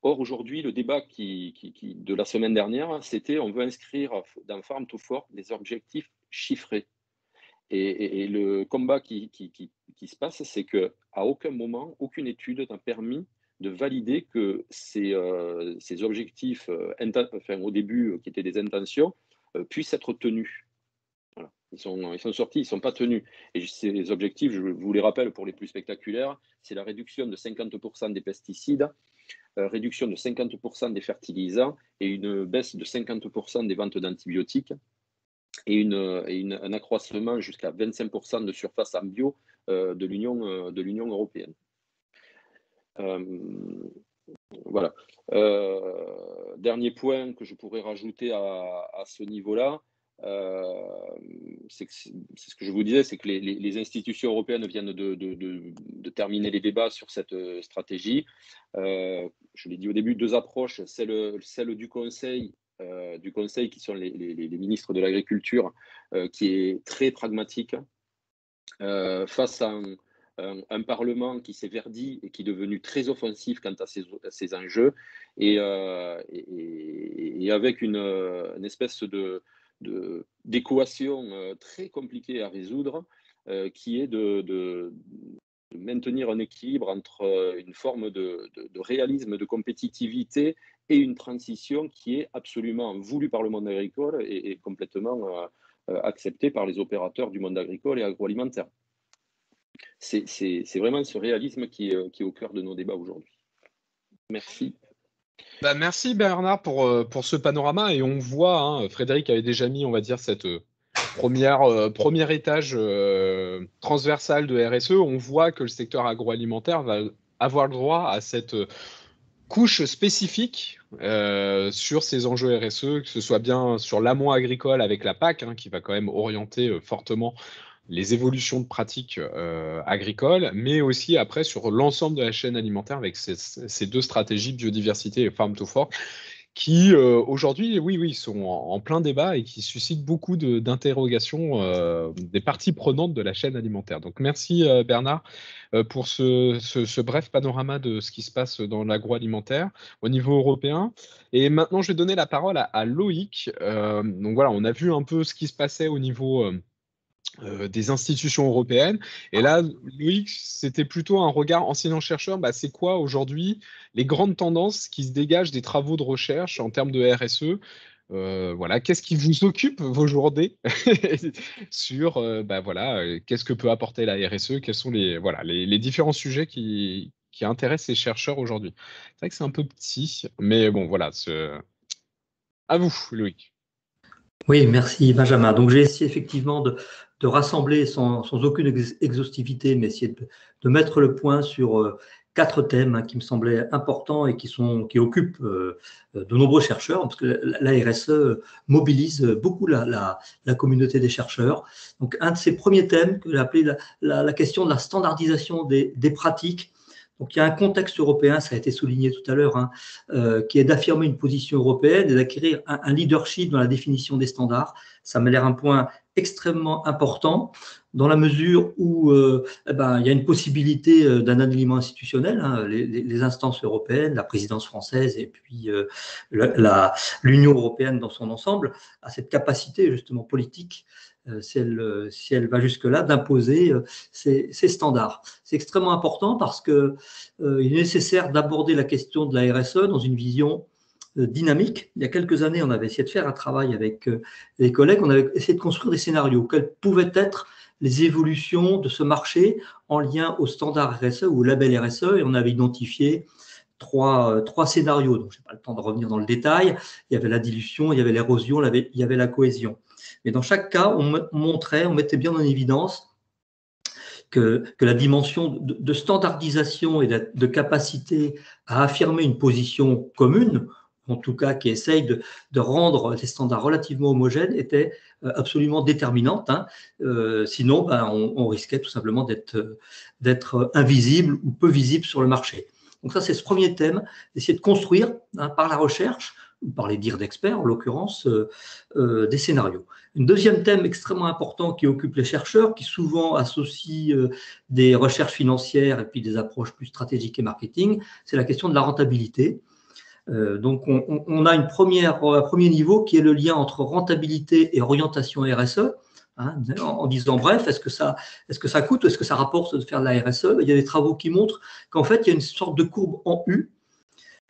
Or, aujourd'hui, le débat de la semaine dernière, c'était on veut inscrire dans Farm to Fork des objectifs chiffrés. Et le combat qui se passe, c'est qu'à aucun moment, aucune étude n'a permis de valider que ces objectifs, au début, qui étaient des intentions, puissent être tenus. Voilà. Ils sont sortis, ils ne sont pas tenus. Et ces objectifs, je vous les rappelle pour les plus spectaculaires, c'est la réduction de 50% des pesticides, réduction de 50% des fertilisants et une baisse de 50% des ventes d'antibiotiques, et un accroissement jusqu'à 25% de surface en bio de l'Union européenne. Voilà. Dernier point que je pourrais rajouter à ce niveau-là, c'est ce que je vous disais, c'est que les institutions européennes viennent de terminer les débats sur cette stratégie. Je l'ai dit au début, deux approches, celle du Conseil, qui sont les ministres de l'Agriculture, qui est très pragmatique face à un Parlement qui s'est verdi et qui est devenu très offensif quant à ces enjeux, et avec une espèce d'équation très compliquée à résoudre, qui est de maintenir un équilibre entre une forme de réalisme, de compétitivité et une transition qui est absolument voulue par le monde agricole et complètement acceptée par les opérateurs du monde agricole et agroalimentaire. C'est vraiment ce réalisme qui est au cœur de nos débats aujourd'hui. Merci. Merci Bernard pour ce panorama, et on voit, Frédéric avait déjà mis, on va dire, cette premier étage transversal de RSE, on voit que le secteur agroalimentaire va avoir le droit à cette couche spécifique sur ces enjeux RSE, que ce soit bien sur l'amont agricole avec la PAC, hein, qui va quand même orienter fortement les évolutions de pratiques agricoles, mais aussi après sur l'ensemble de la chaîne alimentaire avec ces deux stratégies, biodiversité et farm to fork, qui aujourd'hui, oui, sont en plein débat et qui suscitent beaucoup d'interrogations des parties prenantes de la chaîne alimentaire. Donc merci Bernard pour ce bref panorama de ce qui se passe dans l'agroalimentaire au niveau européen. Et maintenant, je vais donner la parole à Loïc. Donc voilà, on a vu un peu ce qui se passait au niveau des institutions européennes. Et là, Loïc, c'était plutôt un regard enseignant-chercheur. Bah, c'est quoi aujourd'hui les grandes tendances qui se dégagent des travaux de recherche en termes de RSE? Voilà, qu'est-ce qui vous occupe vos journées sur qu'est-ce que peut apporter la RSE? Quels sont les différents sujets qui intéressent les chercheurs aujourd'hui? C'est vrai que c'est un peu petit, mais bon, voilà. À vous, Loïc. Oui, merci Benjamin. Donc j'ai essayé effectivement de rassembler sans aucune exhaustivité, mais essayer de mettre le point sur 4 thèmes qui me semblaient importants et qui occupent de nombreux chercheurs, parce que la RSE mobilise beaucoup la communauté des chercheurs. Donc un de ces premiers thèmes que j'ai appelé la question de la standardisation des pratiques. Donc il y a un contexte européen, ça a été souligné tout à l'heure, qui est d'affirmer une position européenne et d'acquérir un leadership dans la définition des standards. Ça m'a l'air un point extrêmement important dans la mesure où il y a une possibilité d'un alignement institutionnel, les instances européennes, la présidence française et puis l'Union européenne dans son ensemble a cette capacité justement politique, si elle va jusque-là, d'imposer ces standards. C'est extrêmement important parce qu'il est nécessaire d'aborder la question de la RSE dans une vision dynamique. Il y a quelques années, on avait essayé de faire un travail avec les collègues, on avait essayé de construire des scénarios. Quelles pouvaient être les évolutions de ce marché en lien au standard RSE ou au label RSE, et on avait identifié trois scénarios. Donc, je n'ai pas le temps de revenir dans le détail. Il y avait la dilution, il y avait l'érosion, il y avait la cohésion. Mais dans chaque cas, on mettait bien en évidence que la dimension de standardisation et de capacité à affirmer une position commune, en tout cas qui essaye de rendre les standards relativement homogènes, était absolument déterminante. Sinon, on risquait tout simplement d'être invisible ou peu visible sur le marché. Donc ça, c'est ce premier thème, d'essayer de construire par la recherche, ou par les dires d'experts, en l'occurrence, des scénarios. Un deuxième thème extrêmement important qui occupe les chercheurs, qui souvent associe des recherches financières et puis des approches plus stratégiques et marketing, c'est la question de la rentabilité. Donc, on a un premier niveau qui est le lien entre rentabilité et orientation RSE, en disant bref, est-ce que ça coûte, est-ce que ça rapporte de faire de la RSE? Il y a des travaux qui montrent qu'en fait, il y a une sorte de courbe en U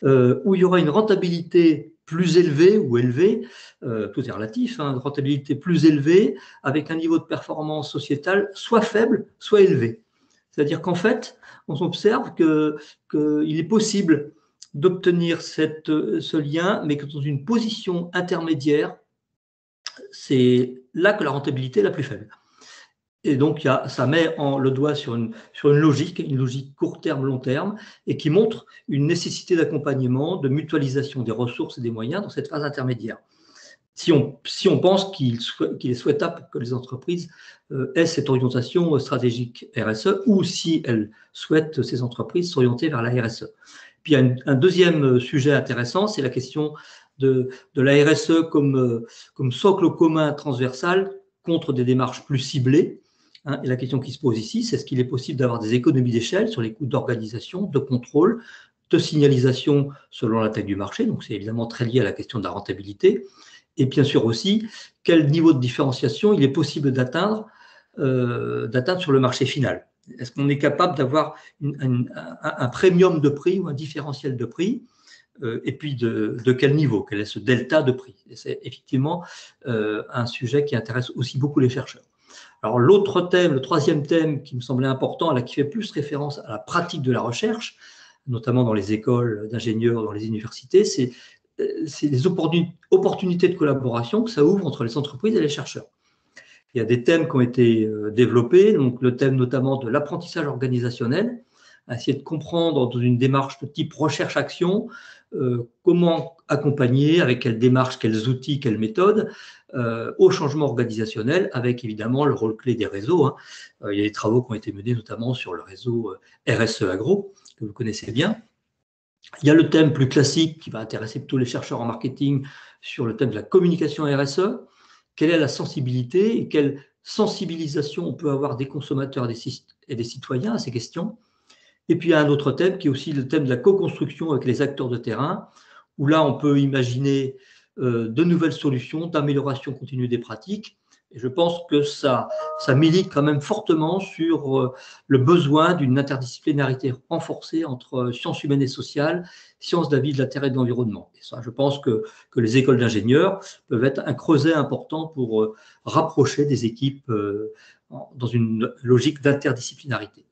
où il y aura une rentabilité plus élevée ou élevée, tout est relatif, une rentabilité plus élevée avec un niveau de performance sociétale soit faible, soit élevé. C'est-à-dire qu'en fait, on observe qu'il est possible d'obtenir ce lien, mais que dans une position intermédiaire, c'est là que la rentabilité est la plus faible. Et donc, ça met le doigt sur une logique court terme, long terme, et qui montre une nécessité d'accompagnement, de mutualisation des ressources et des moyens dans cette phase intermédiaire. Si on pense qu'il est souhaitable que les entreprises aient cette orientation stratégique RSE, ou si elles souhaitent, ces entreprises, s'orienter vers la RSE. Puis, il y a un deuxième sujet intéressant, c'est la question de la RSE comme socle commun transversal contre des démarches plus ciblées. Et la question qui se pose ici, c'est est-ce qu'il est possible d'avoir des économies d'échelle sur les coûts d'organisation, de contrôle, de signalisation selon la taille du marché. Donc, c'est évidemment très lié à la question de la rentabilité. Et bien sûr aussi, quel niveau de différenciation il est possible d'atteindre sur le marché final. Est-ce qu'on est capable d'avoir un premium de prix ou un différentiel de prix et puis de quel niveau? Quel est ce delta de prix? Et c'est effectivement un sujet qui intéresse aussi beaucoup les chercheurs. Alors l'autre thème, le troisième thème qui me semblait important, là, qui fait plus référence à la pratique de la recherche, notamment dans les écoles d'ingénieurs, dans les universités, c'est les opportunités de collaboration que ça ouvre entre les entreprises et les chercheurs. Il y a des thèmes qui ont été développés, donc le thème notamment de l'apprentissage organisationnel, essayer de comprendre dans une démarche de type recherche-action, comment accompagner, avec quelle démarche, quels outils, quelles méthodes, au changement organisationnel, avec évidemment le rôle clé des réseaux. Hein. Il y a des travaux qui ont été menés notamment sur le réseau RSE Agro, que vous connaissez bien. Il y a le thème plus classique qui va intéresser tous les chercheurs en marketing sur le thème de la communication RSE. Quelle est la sensibilité et quelle sensibilisation on peut avoir des consommateurs et des citoyens à ces questions. Et puis il y a un autre thème qui est aussi le thème de la co-construction avec les acteurs de terrain, où là on peut imaginer de nouvelles solutions d'amélioration continue des pratiques. Et je pense que ça milite quand même fortement sur le besoin d'une interdisciplinarité renforcée entre sciences humaines et sociales, sciences de la vie, de la terre et de l'environnement. Et ça, je pense que les écoles d'ingénieurs peuvent être un creuset important pour rapprocher des équipes dans une logique d'interdisciplinarité.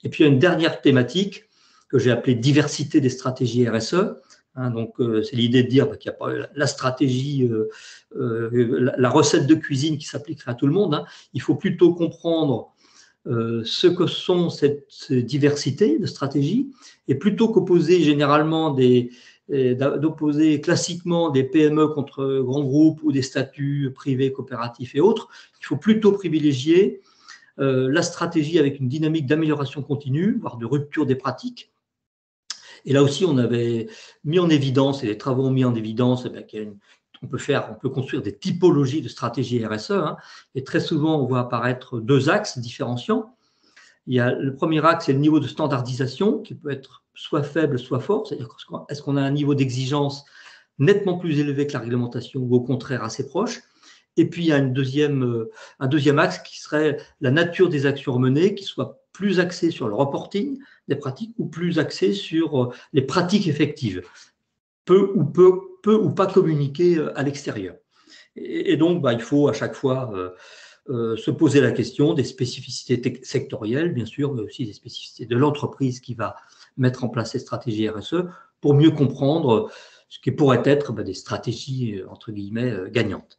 Et puis, il y a une dernière thématique que j'ai appelée diversité des stratégies RSE. Hein, donc, c'est l'idée de dire qu'il n'y a pas la stratégie, la recette de cuisine qui s'appliquerait à tout le monde. Hein. Il faut plutôt comprendre ce que sont ces diversités de stratégies et plutôt qu'opposer généralement d'opposer classiquement des PME contre grands groupes ou des statuts privés, coopératifs et autres, il faut plutôt privilégier la stratégie avec une dynamique d'amélioration continue, voire de rupture des pratiques. Et là aussi, on avait mis en évidence, et les travaux ont mis en évidence, on peut construire des typologies de stratégies RSE. Hein, et très souvent, on voit apparaître deux axes différenciants. Il y a le premier axe, c'est le niveau de standardisation, qui peut être soit faible, soit fort. C'est-à-dire, est-ce qu'on a un niveau d'exigence nettement plus élevé que la réglementation ou au contraire assez proche? Et puis, il y a un deuxième axe qui serait la nature des actions menées, qui soit plus axée sur le reporting des pratiques ou plus axée sur les pratiques effectives, peu ou pas communiquées à l'extérieur. Et donc, il faut à chaque fois se poser la question des spécificités sectorielles, bien sûr, mais aussi des spécificités de l'entreprise qui va mettre en place ces stratégies RSE pour mieux comprendre ce qui pourrait être des stratégies, entre guillemets, gagnantes.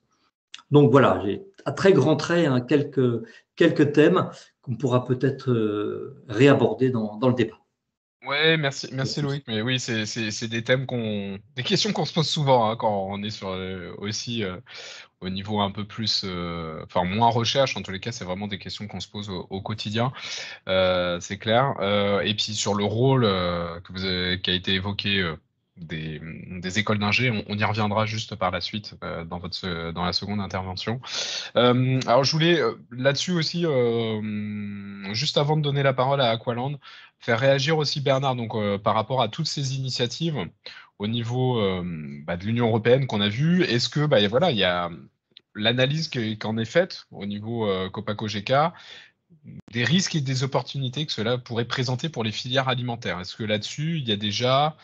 Donc voilà, j'ai à très grands traits hein, quelques thèmes qu'on pourra peut-être réaborder dans le débat. Ouais, merci Loïc. Mais oui, c'est des thèmes des questions qu'on se pose souvent hein, quand on est sur aussi au niveau un peu plus, enfin moins recherche. En tous les cas, c'est vraiment des questions qu'on se pose au quotidien. C'est clair. Et puis sur le rôle qui a été évoqué. Des écoles d'ingé, on y reviendra juste par la suite dans la seconde intervention. Alors je voulais là-dessus aussi, juste avant de donner la parole à Aqualand, faire réagir aussi Bernard donc par rapport à toutes ces initiatives au niveau de l'Union européenne qu'on a vu. Est-ce que voilà, il y a l'analyse qu'en est faite au niveau Copaco-GK, des risques et des opportunités que cela pourrait présenter pour les filières alimentaires. Est-ce que là-dessus, il y a déjà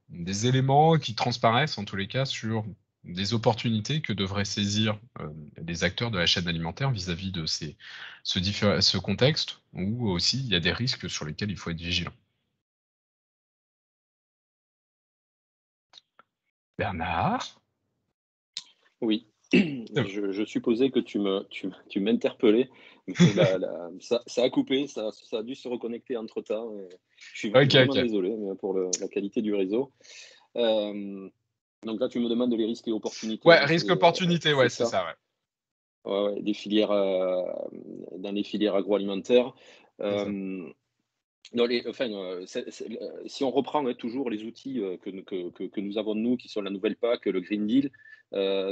des éléments qui transparaissent, en tous les cas, sur des opportunités que devraient saisir les acteurs de la chaîne alimentaire vis-à-vis de ce contexte, où aussi il y a des risques sur lesquels il faut être vigilant. Bernard ? Oui. Je supposais que tu m'interpellais, mais ça a coupé, ça a dû se reconnecter entre-temps. Je suis vraiment désolé pour la qualité du réseau. Donc là, tu me demandes les risques et opportunités. Ouais, risques et opportunités, ouais, c'est ça. Ouais, des filières, dans les filières agroalimentaires. Si on reprend toujours les outils que nous avons, nous, qui sont la nouvelle PAC, le Green Deal,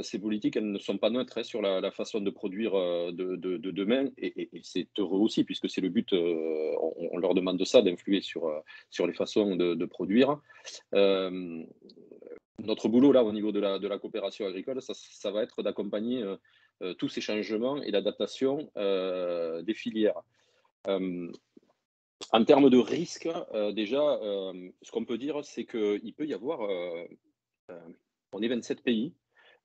ces politiques, elles ne sont pas neutres sur la façon de produire de demain, et c'est heureux aussi, puisque c'est le but, on leur demande de ça, d'influer sur les façons de produire. Notre boulot, là, au niveau de la coopération agricole, ça va être d'accompagner tous ces changements et l'adaptation des filières. En termes de risques, déjà, ce qu'on peut dire, c'est qu'il peut y avoir, on est 27 pays,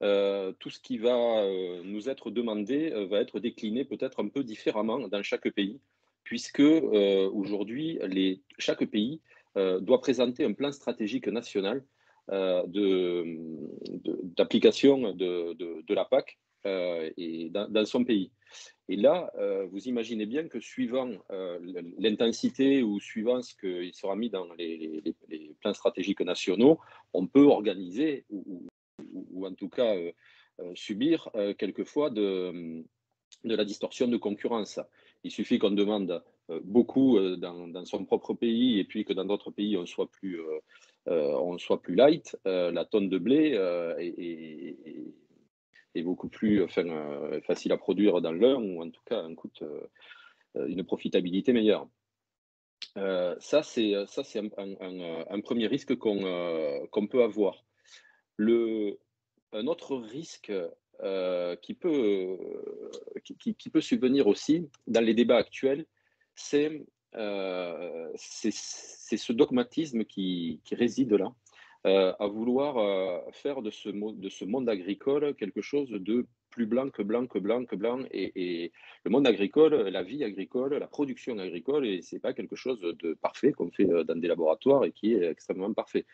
tout ce qui va nous être demandé va être décliné peut-être un peu différemment dans chaque pays, puisque aujourd'hui, chaque pays doit présenter un plan stratégique national d'application de la PAC et dans son pays. Et là, vous imaginez bien que suivant l'intensité ou suivant ce qu'il sera mis dans les plans stratégiques nationaux, on peut organiser ou en tout cas subir quelquefois de la distorsion de concurrence. Il suffit qu'on demande beaucoup dans son propre pays et puis que dans d'autres pays on soit plus light. La tonne de blé est beaucoup plus facile à produire dans l'un ou en tout cas une profitabilité meilleure. Ça, c'est un premier risque qu'on peut avoir. Un autre risque qui peut subvenir aussi dans les débats actuels, c'est ce dogmatisme qui réside là, à vouloir faire de ce monde agricole quelque chose de plus blanc que blanc que blanc que blanc. Et le monde agricole, la vie agricole, la production agricole, et c'est pas quelque chose de parfait qu'on fait dans des laboratoires et qui est extrêmement parfait.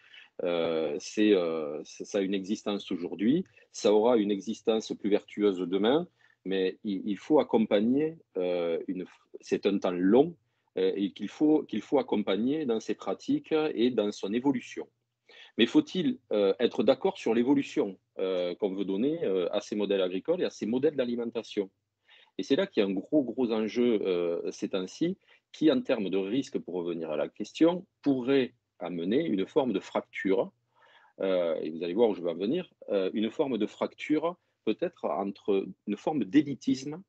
Ça a une existence aujourd'hui, ça aura une existence plus vertueuse demain, mais il faut accompagner, c'est un temps long, et qu'il faut accompagner dans ses pratiques et dans son évolution. Mais faut-il être d'accord sur l'évolution qu'on veut donner à ces modèles agricoles et à ces modèles d'alimentation? Et c'est là qu'il y a un gros enjeu ces temps-ci, qui, en termes de risque, pour revenir à la question, pourrait amener une forme de fracture, et vous allez voir où je vais en venir, une forme de fracture peut-être entre une forme d'élitisme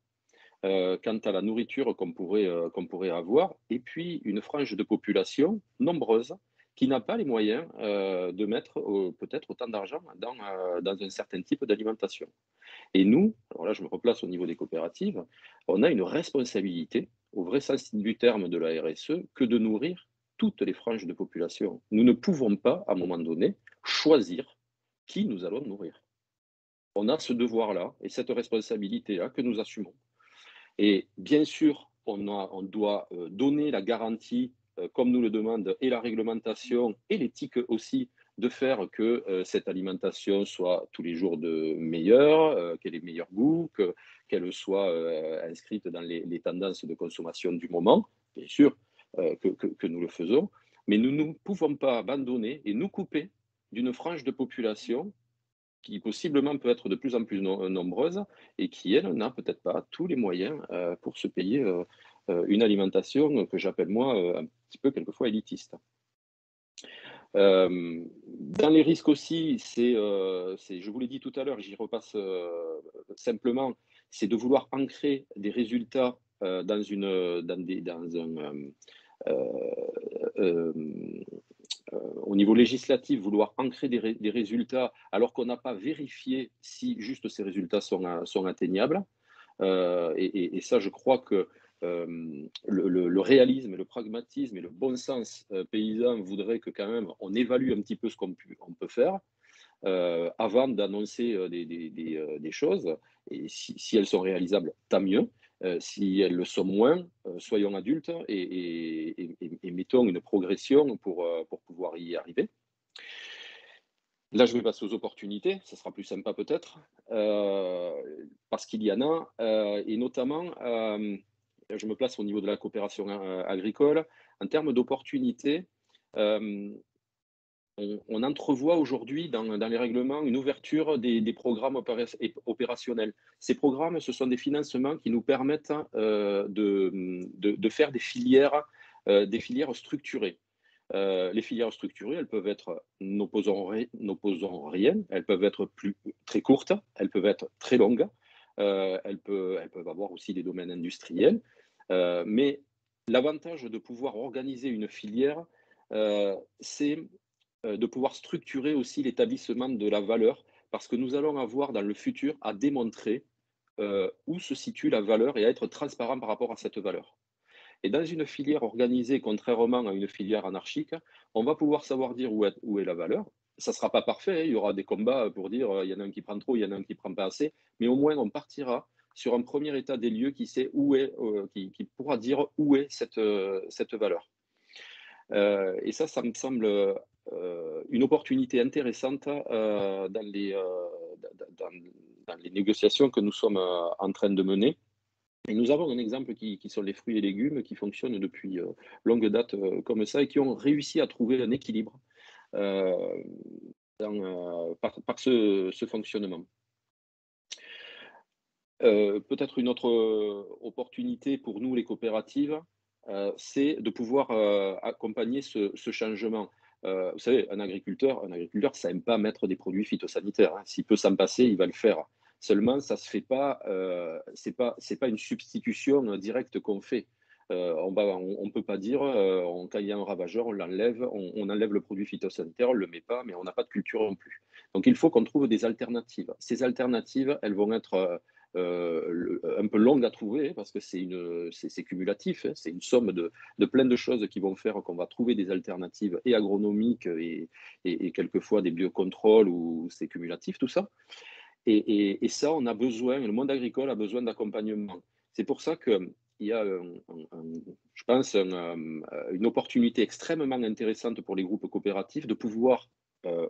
quant à la nourriture qu'on pourrait avoir, et puis une frange de population nombreuse qui n'a pas les moyens de mettre peut-être autant d'argent dans un certain type d'alimentation. Et nous, alors là je me replace au niveau des coopératives, on a une responsabilité, au vrai sens du terme de la RSE, que de nourrir toutes les franges de population. Nous ne pouvons pas, à un moment donné, choisir qui nous allons nourrir. On a ce devoir-là et cette responsabilité-là que nous assumons. Et bien sûr, on doit donner la garantie, comme nous le demande et la réglementation et l'éthique aussi, de faire que cette alimentation soit tous les jours de meilleure, qu'elle ait meilleur goût, qu'elle soit inscrite dans les tendances de consommation du moment, bien sûr que nous le faisons, mais nous ne pouvons pas abandonner et nous couper d'une frange de population qui possiblement peut être de plus en plus nombreuse et qui, elle, n'a peut-être pas tous les moyens pour se payer une alimentation que j'appelle moi un petit peu quelquefois élitiste. Dans les risques aussi, je vous l'ai dit tout à l'heure, j'y repasse simplement, c'est de vouloir ancrer des résultats au niveau législatif, vouloir ancrer des résultats alors qu'on n'a pas vérifié si juste ces résultats sont atteignables. Et ça, je crois que le réalisme, le pragmatisme et le bon sens paysan voudraient que quand même on évalue un petit peu ce qu'on peut faire avant d'annoncer des choses. Et si elles sont réalisables, tant mieux. Si elles le sont moins, soyons adultes et mettons une progression pour pouvoir y arriver. Là, je vais passer aux opportunités, ça sera plus sympa peut-être, parce qu'il y en a, et notamment, je me place au niveau de la coopération agricole. En termes d'opportunités, on entrevoit aujourd'hui dans les règlements une ouverture des programmes opérationnels. Ces programmes, ce sont des financements qui nous permettent de faire des filières structurées. Les filières structurées, elles peuvent être, n'opposons rien, elles peuvent être très courtes, elles peuvent être très longues, elles peuvent avoir aussi des domaines industriels, mais l'avantage de pouvoir organiser une filière, c'est de pouvoir structurer aussi l'établissement de la valeur, parce que nous allons avoir dans le futur à démontrer où se situe la valeur et à être transparent par rapport à cette valeur. Et dans une filière organisée, contrairement à une filière anarchique, on va pouvoir savoir dire où est la valeur. Ça ne sera pas parfait, hein, il y aura des combats pour dire il y en a un qui prend trop, il y en a un qui prend pas assez, mais au moins on partira sur un premier état des lieux qui sait où est, qui pourra dire où est cette valeur. Et ça me semble une opportunité intéressante dans les négociations que nous sommes en train de mener. Et nous avons un exemple qui sont les fruits et légumes qui fonctionnent depuis longue date comme ça et qui ont réussi à trouver un équilibre euh, par ce fonctionnement. Peut-être une autre opportunité pour nous, les coopératives, c'est de pouvoir accompagner ce changement. Vous savez, un agriculteur, ça n'aime pas mettre des produits phytosanitaires, hein. S'il peut s'en passer, il va le faire. Seulement, ça se fait pas. C'est pas une substitution directe qu'on fait. On peut pas dire quand il y a un ravageur, on l'enlève, on enlève le produit phytosanitaire, on le met pas, mais on n'a pas de culture non plus. Donc, il faut qu'on trouve des alternatives. Ces alternatives, elles vont être un peu longue à trouver parce que c'est cumulatif, hein, c'est une somme de plein de choses qui vont faire qu'on va trouver des alternatives et agronomiques et quelquefois des biocontrôles où c'est cumulatif tout ça. Et ça, on a besoin, le monde agricole a besoin d'accompagnement. C'est pour ça qu'il y a, je pense, une opportunité extrêmement intéressante pour les groupes coopératifs de pouvoir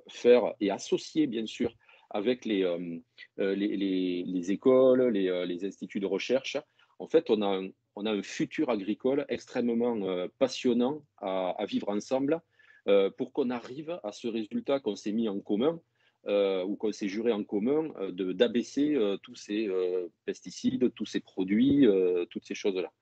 faire et associer, bien sûr, avec les écoles, les instituts de recherche. En fait, on a un futur agricole extrêmement passionnant à vivre ensemble pour qu'on arrive à ce résultat qu'on s'est mis en commun ou qu'on s'est juré en commun d'abaisser tous ces pesticides, tous ces produits, toutes ces choses-là.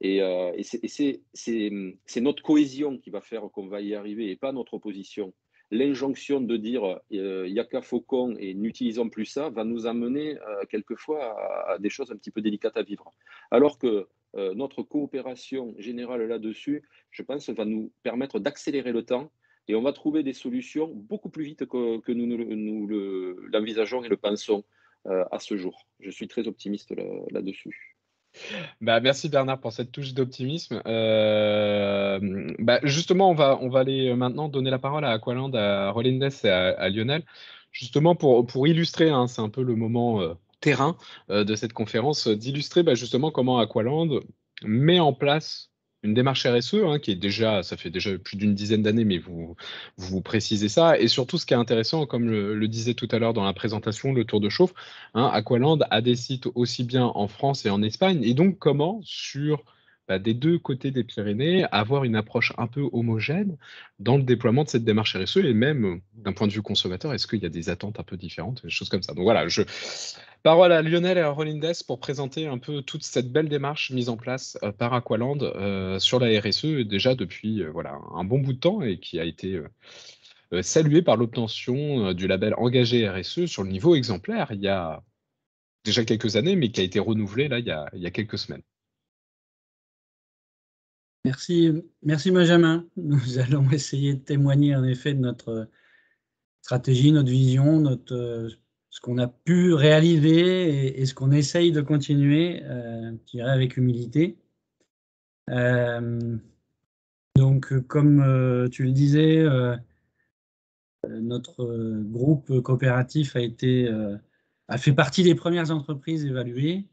Et c'est notre cohésion qui va faire qu'on va y arriver et pas notre opposition. L'injonction de dire yaka faucon et n'utilisons plus ça va nous amener quelquefois à des choses un petit peu délicates à vivre. Alors que notre coopération générale là-dessus, je pense, va nous permettre d'accélérer le temps et on va trouver des solutions beaucoup plus vite que nous l'envisageons et le pensons à ce jour. Je suis très optimiste là-dessus. Bah, merci Bernard pour cette touche d'optimisme. Bah, justement, on va aller maintenant donner la parole à Aqualand, à Rolindes et à Lionel, justement pour illustrer, hein, c'est un peu le moment terrain de cette conférence, d'illustrer bah, justement comment Aqualand met en place une démarche RSE, hein, qui est déjà, ça fait déjà plus d'une dizaine d'années, mais vous précisez ça. Et surtout, ce qui est intéressant, comme le disait tout à l'heure dans la présentation, le tour de chauffe, hein, Aqualand a des sites aussi bien en France et en Espagne. Et donc, comment, sur des deux côtés des Pyrénées, avoir une approche un peu homogène dans le déploiement de cette démarche RSE et même d'un point de vue consommateur, est-ce qu'il y a des attentes un peu différentes, des choses comme ça. Donc voilà, parole à Lionel et à Rolindes pour présenter un peu toute cette belle démarche mise en place par Aqualand sur la RSE déjà depuis voilà, un bon bout de temps et qui a été salué par l'obtention du label engagé RSE sur le niveau exemplaire il y a déjà quelques années, mais qui a été renouvelé là il y a quelques semaines. Merci Benjamin. Nous allons essayer de témoigner en effet de notre stratégie, notre vision, ce qu'on a pu réaliser et ce qu'on essaye de continuer, je dirais avec humilité. Donc, comme tu le disais, notre groupe coopératif a fait partie des premières entreprises évaluées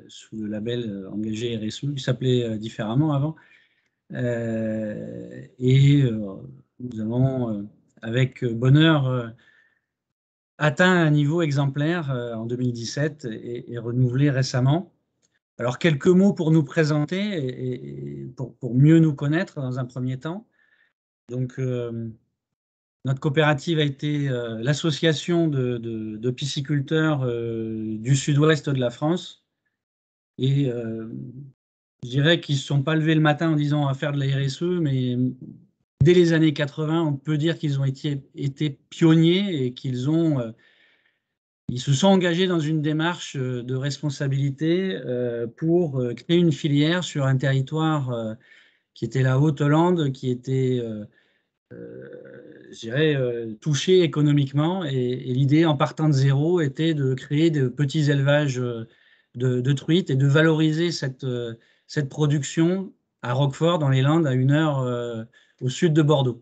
sous le label engagé RSE, il s'appelait différemment avant. Et nous avons, avec bonheur, atteint un niveau exemplaire en 2017 et renouvelé récemment. Alors, quelques mots pour nous présenter et pour mieux nous connaître dans un premier temps. Donc, notre coopérative a été l'association de pisciculteurs du sud-ouest de la France. Et je dirais qu'ils ne se sont pas levés le matin en disant on va faire de la RSE, mais dès les années 80, on peut dire qu'ils ont été pionniers et ils se sont engagés dans une démarche de responsabilité pour créer une filière sur un territoire qui était la Haute-Hollande, qui était je dirais, touché économiquement. Et l'idée, en partant de zéro, était de créer de petits élevages de truites et de valoriser cette production à Roquefort, dans les Landes, à 1 heure au sud de Bordeaux.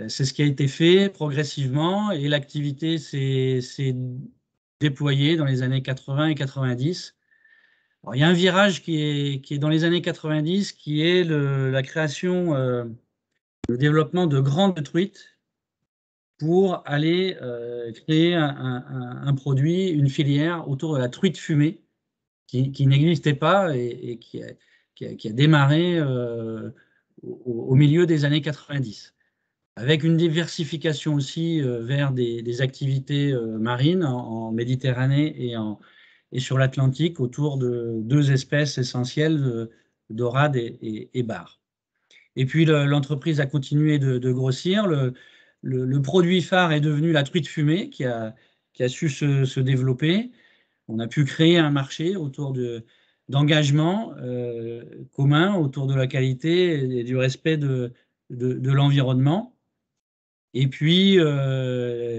C'est ce qui a été fait progressivement et l'activité s'est déployée dans les années 80 et 90. Alors, il y a un virage qui est dans les années 90, qui est la création, le développement de grandes truites pour aller créer un produit, une filière autour de la truite fumée, qui n'existait pas et qui a démarré au milieu des années 90, avec une diversification aussi vers des activités marines en Méditerranée et sur l'Atlantique autour de 2 espèces essentielles, dorades et bar. Et puis l'entreprise a continué de grossir. Le produit phare est devenu la truite fumée qui a su se développer. On a pu créer un marché autour d'engagements communs autour de la qualité et du respect de l'environnement. Et puis,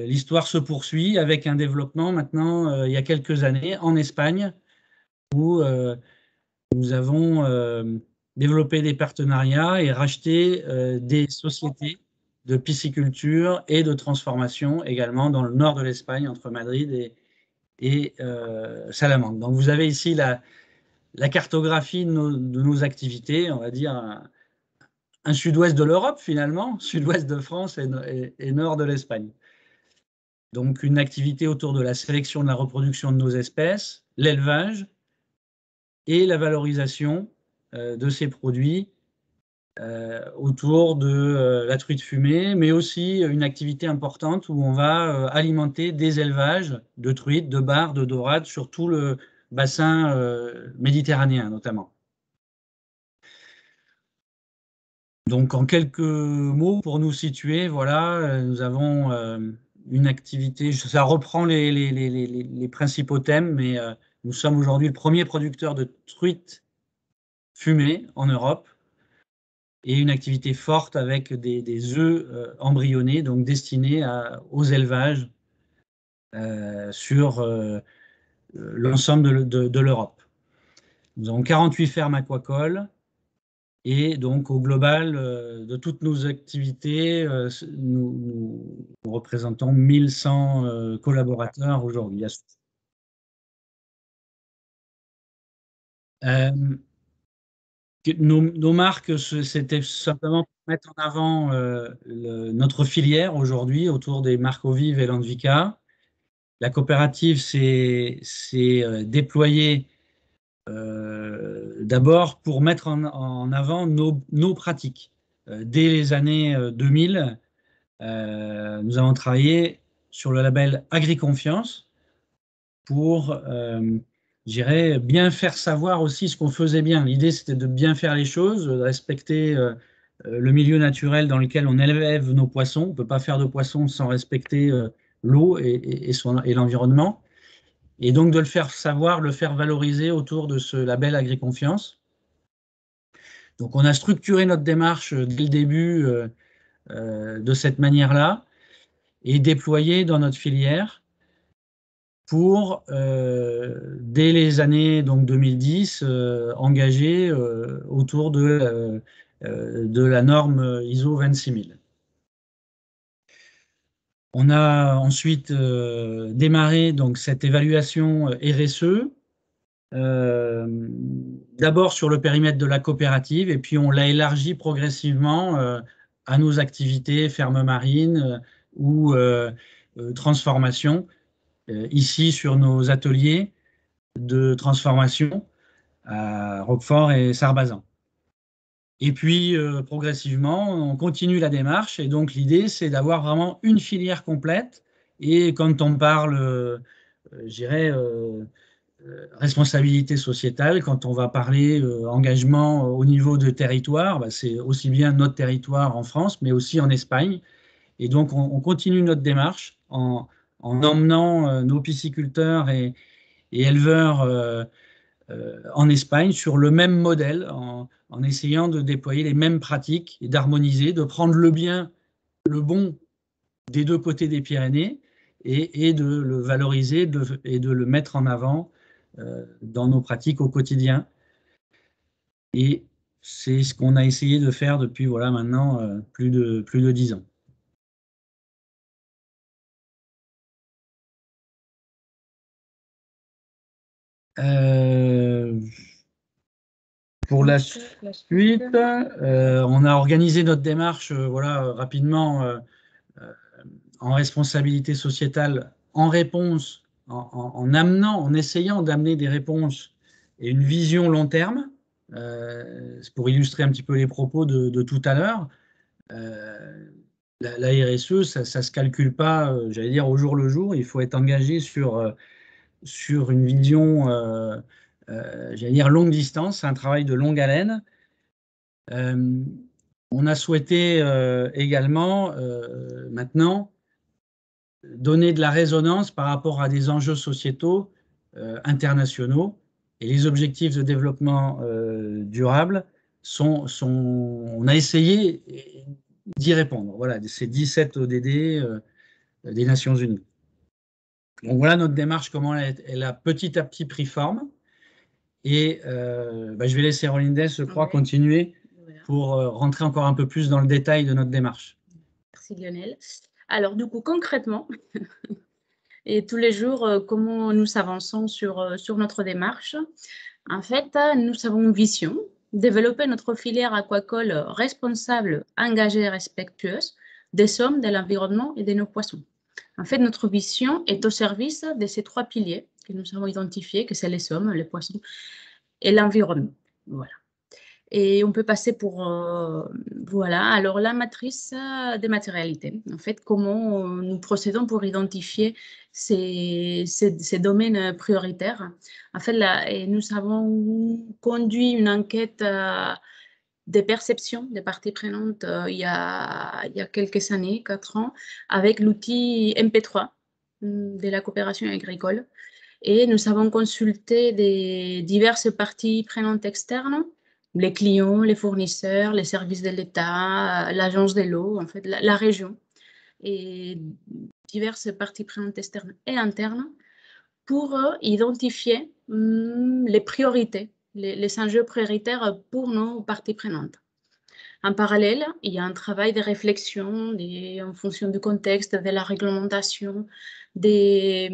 l'histoire se poursuit avec un développement maintenant, il y a quelques années, en Espagne, où nous avons développé des partenariats et racheté des sociétés de pisciculture et de transformation également dans le nord de l'Espagne, entre Madrid et Salamanque. Donc, vous avez ici la cartographie de nos activités, on va dire un sud-ouest de l'Europe finalement, sud-ouest de France et nord de l'Espagne. Donc, une activité autour de la sélection de la reproduction de nos espèces, l'élevage et la valorisation de ces produits autour de la truite fumée, mais aussi une activité importante où on va alimenter des élevages de truites, de bars, de dorades sur tout le bassin méditerranéen notamment. Donc en quelques mots pour nous situer, voilà, nous avons une activité, ça reprend les principaux thèmes, mais nous sommes aujourd'hui le premier producteur de truites fumées en Europe et une activité forte avec des œufs embryonnés, donc destinés aux élevages sur l'ensemble de l'Europe. Nous avons 48 fermes aquacoles et donc au global de toutes nos activités, nous représentons 1100 collaborateurs aujourd'hui. Nos marques, c'était simplement pour mettre en avant notre filière aujourd'hui autour des marques Ovive et Landvika. La coopérative s'est déployée d'abord pour mettre en avant nos pratiques. Dès les années 2000, nous avons travaillé sur le label Agriconfiance pour j'irais bien faire savoir aussi ce qu'on faisait bien. L'idée, c'était de bien faire les choses, de respecter le milieu naturel dans lequel on élève nos poissons. On ne peut pas faire de poissons sans respecter l'eau et l'environnement. Et donc de le faire savoir, le faire valoriser autour de ce label Agriconfiance. Donc on a structuré notre démarche dès le début de cette manière-là et déployé dans notre filière pour, dès les années donc 2010, engager autour de la norme ISO 26000. On a ensuite démarré donc, cette évaluation RSE, d'abord sur le périmètre de la coopérative, et puis on l'a élargi progressivement à nos activités fermes marines ou transformation, ici sur nos ateliers de transformation à Roquefort et Sarbazan. Et puis progressivement, on continue la démarche et donc l'idée c'est d'avoir vraiment une filière complète et quand on parle, je dirais, responsabilité sociétale, quand on va parler engagement au niveau de territoire, bah, c'est aussi bien notre territoire en France mais aussi en Espagne. Et donc on continue notre démarche en emmenant nos pisciculteurs et éleveurs en Espagne sur le même modèle, en essayant de déployer les mêmes pratiques et d'harmoniser, de prendre le bien, le bon des deux côtés des Pyrénées et de le valoriser et de le mettre en avant dans nos pratiques au quotidien. Et c'est ce qu'on a essayé de faire depuis voilà, maintenant plus de 10 ans. Pour la suite, on a organisé notre démarche voilà, rapidement en responsabilité sociétale en réponse, en essayant d'amener des réponses et une vision long terme. Pour illustrer un petit peu les propos de tout à l'heure, la RSE, ça ne se calcule pas, j'allais dire, au jour le jour. Il faut être engagé sur une vision, j'allais dire, longue distance, un travail de longue haleine. On a souhaité également, maintenant, donner de la résonance par rapport à des enjeux sociétaux internationaux. Et les objectifs de développement durable on a essayé d'y répondre. Voilà, ces 17 ODD des Nations Unies. Donc voilà notre démarche, comment elle a petit à petit pris forme. Et je vais laisser Rolindès, je crois, continuer pour rentrer encore un peu plus dans le détail de notre démarche. Merci Lionel. Alors du coup, concrètement, et tous les jours, comment nous avançons sur notre démarche. En fait, nous avons une vision, développer notre filière aquacole responsable, engagée et respectueuse des hommes, de l'environnement et de nos poissons. En fait, notre vision est au service de ces 3 piliers que nous avons identifiés, que c'est les hommes, les poissons et l'environnement. Voilà. Et on peut passer pour, voilà, alors la matrice des matérialités. En fait, comment nous procédons pour identifier ces domaines prioritaires. En fait, là, et nous avons conduit une enquête des perceptions des parties prenantes il y a quelques années, 4 ans, avec l'outil MP3 de la coopération agricole. Et nous avons consulté des diverses parties prenantes externes, les clients, les fournisseurs, les services de l'État, l'agence de l'eau, en fait, la région, et diverses parties prenantes externes et internes, pour identifier les priorités, les enjeux prioritaires pour nos parties prenantes. En parallèle, il y a un travail de réflexion en fonction du contexte, de la réglementation, de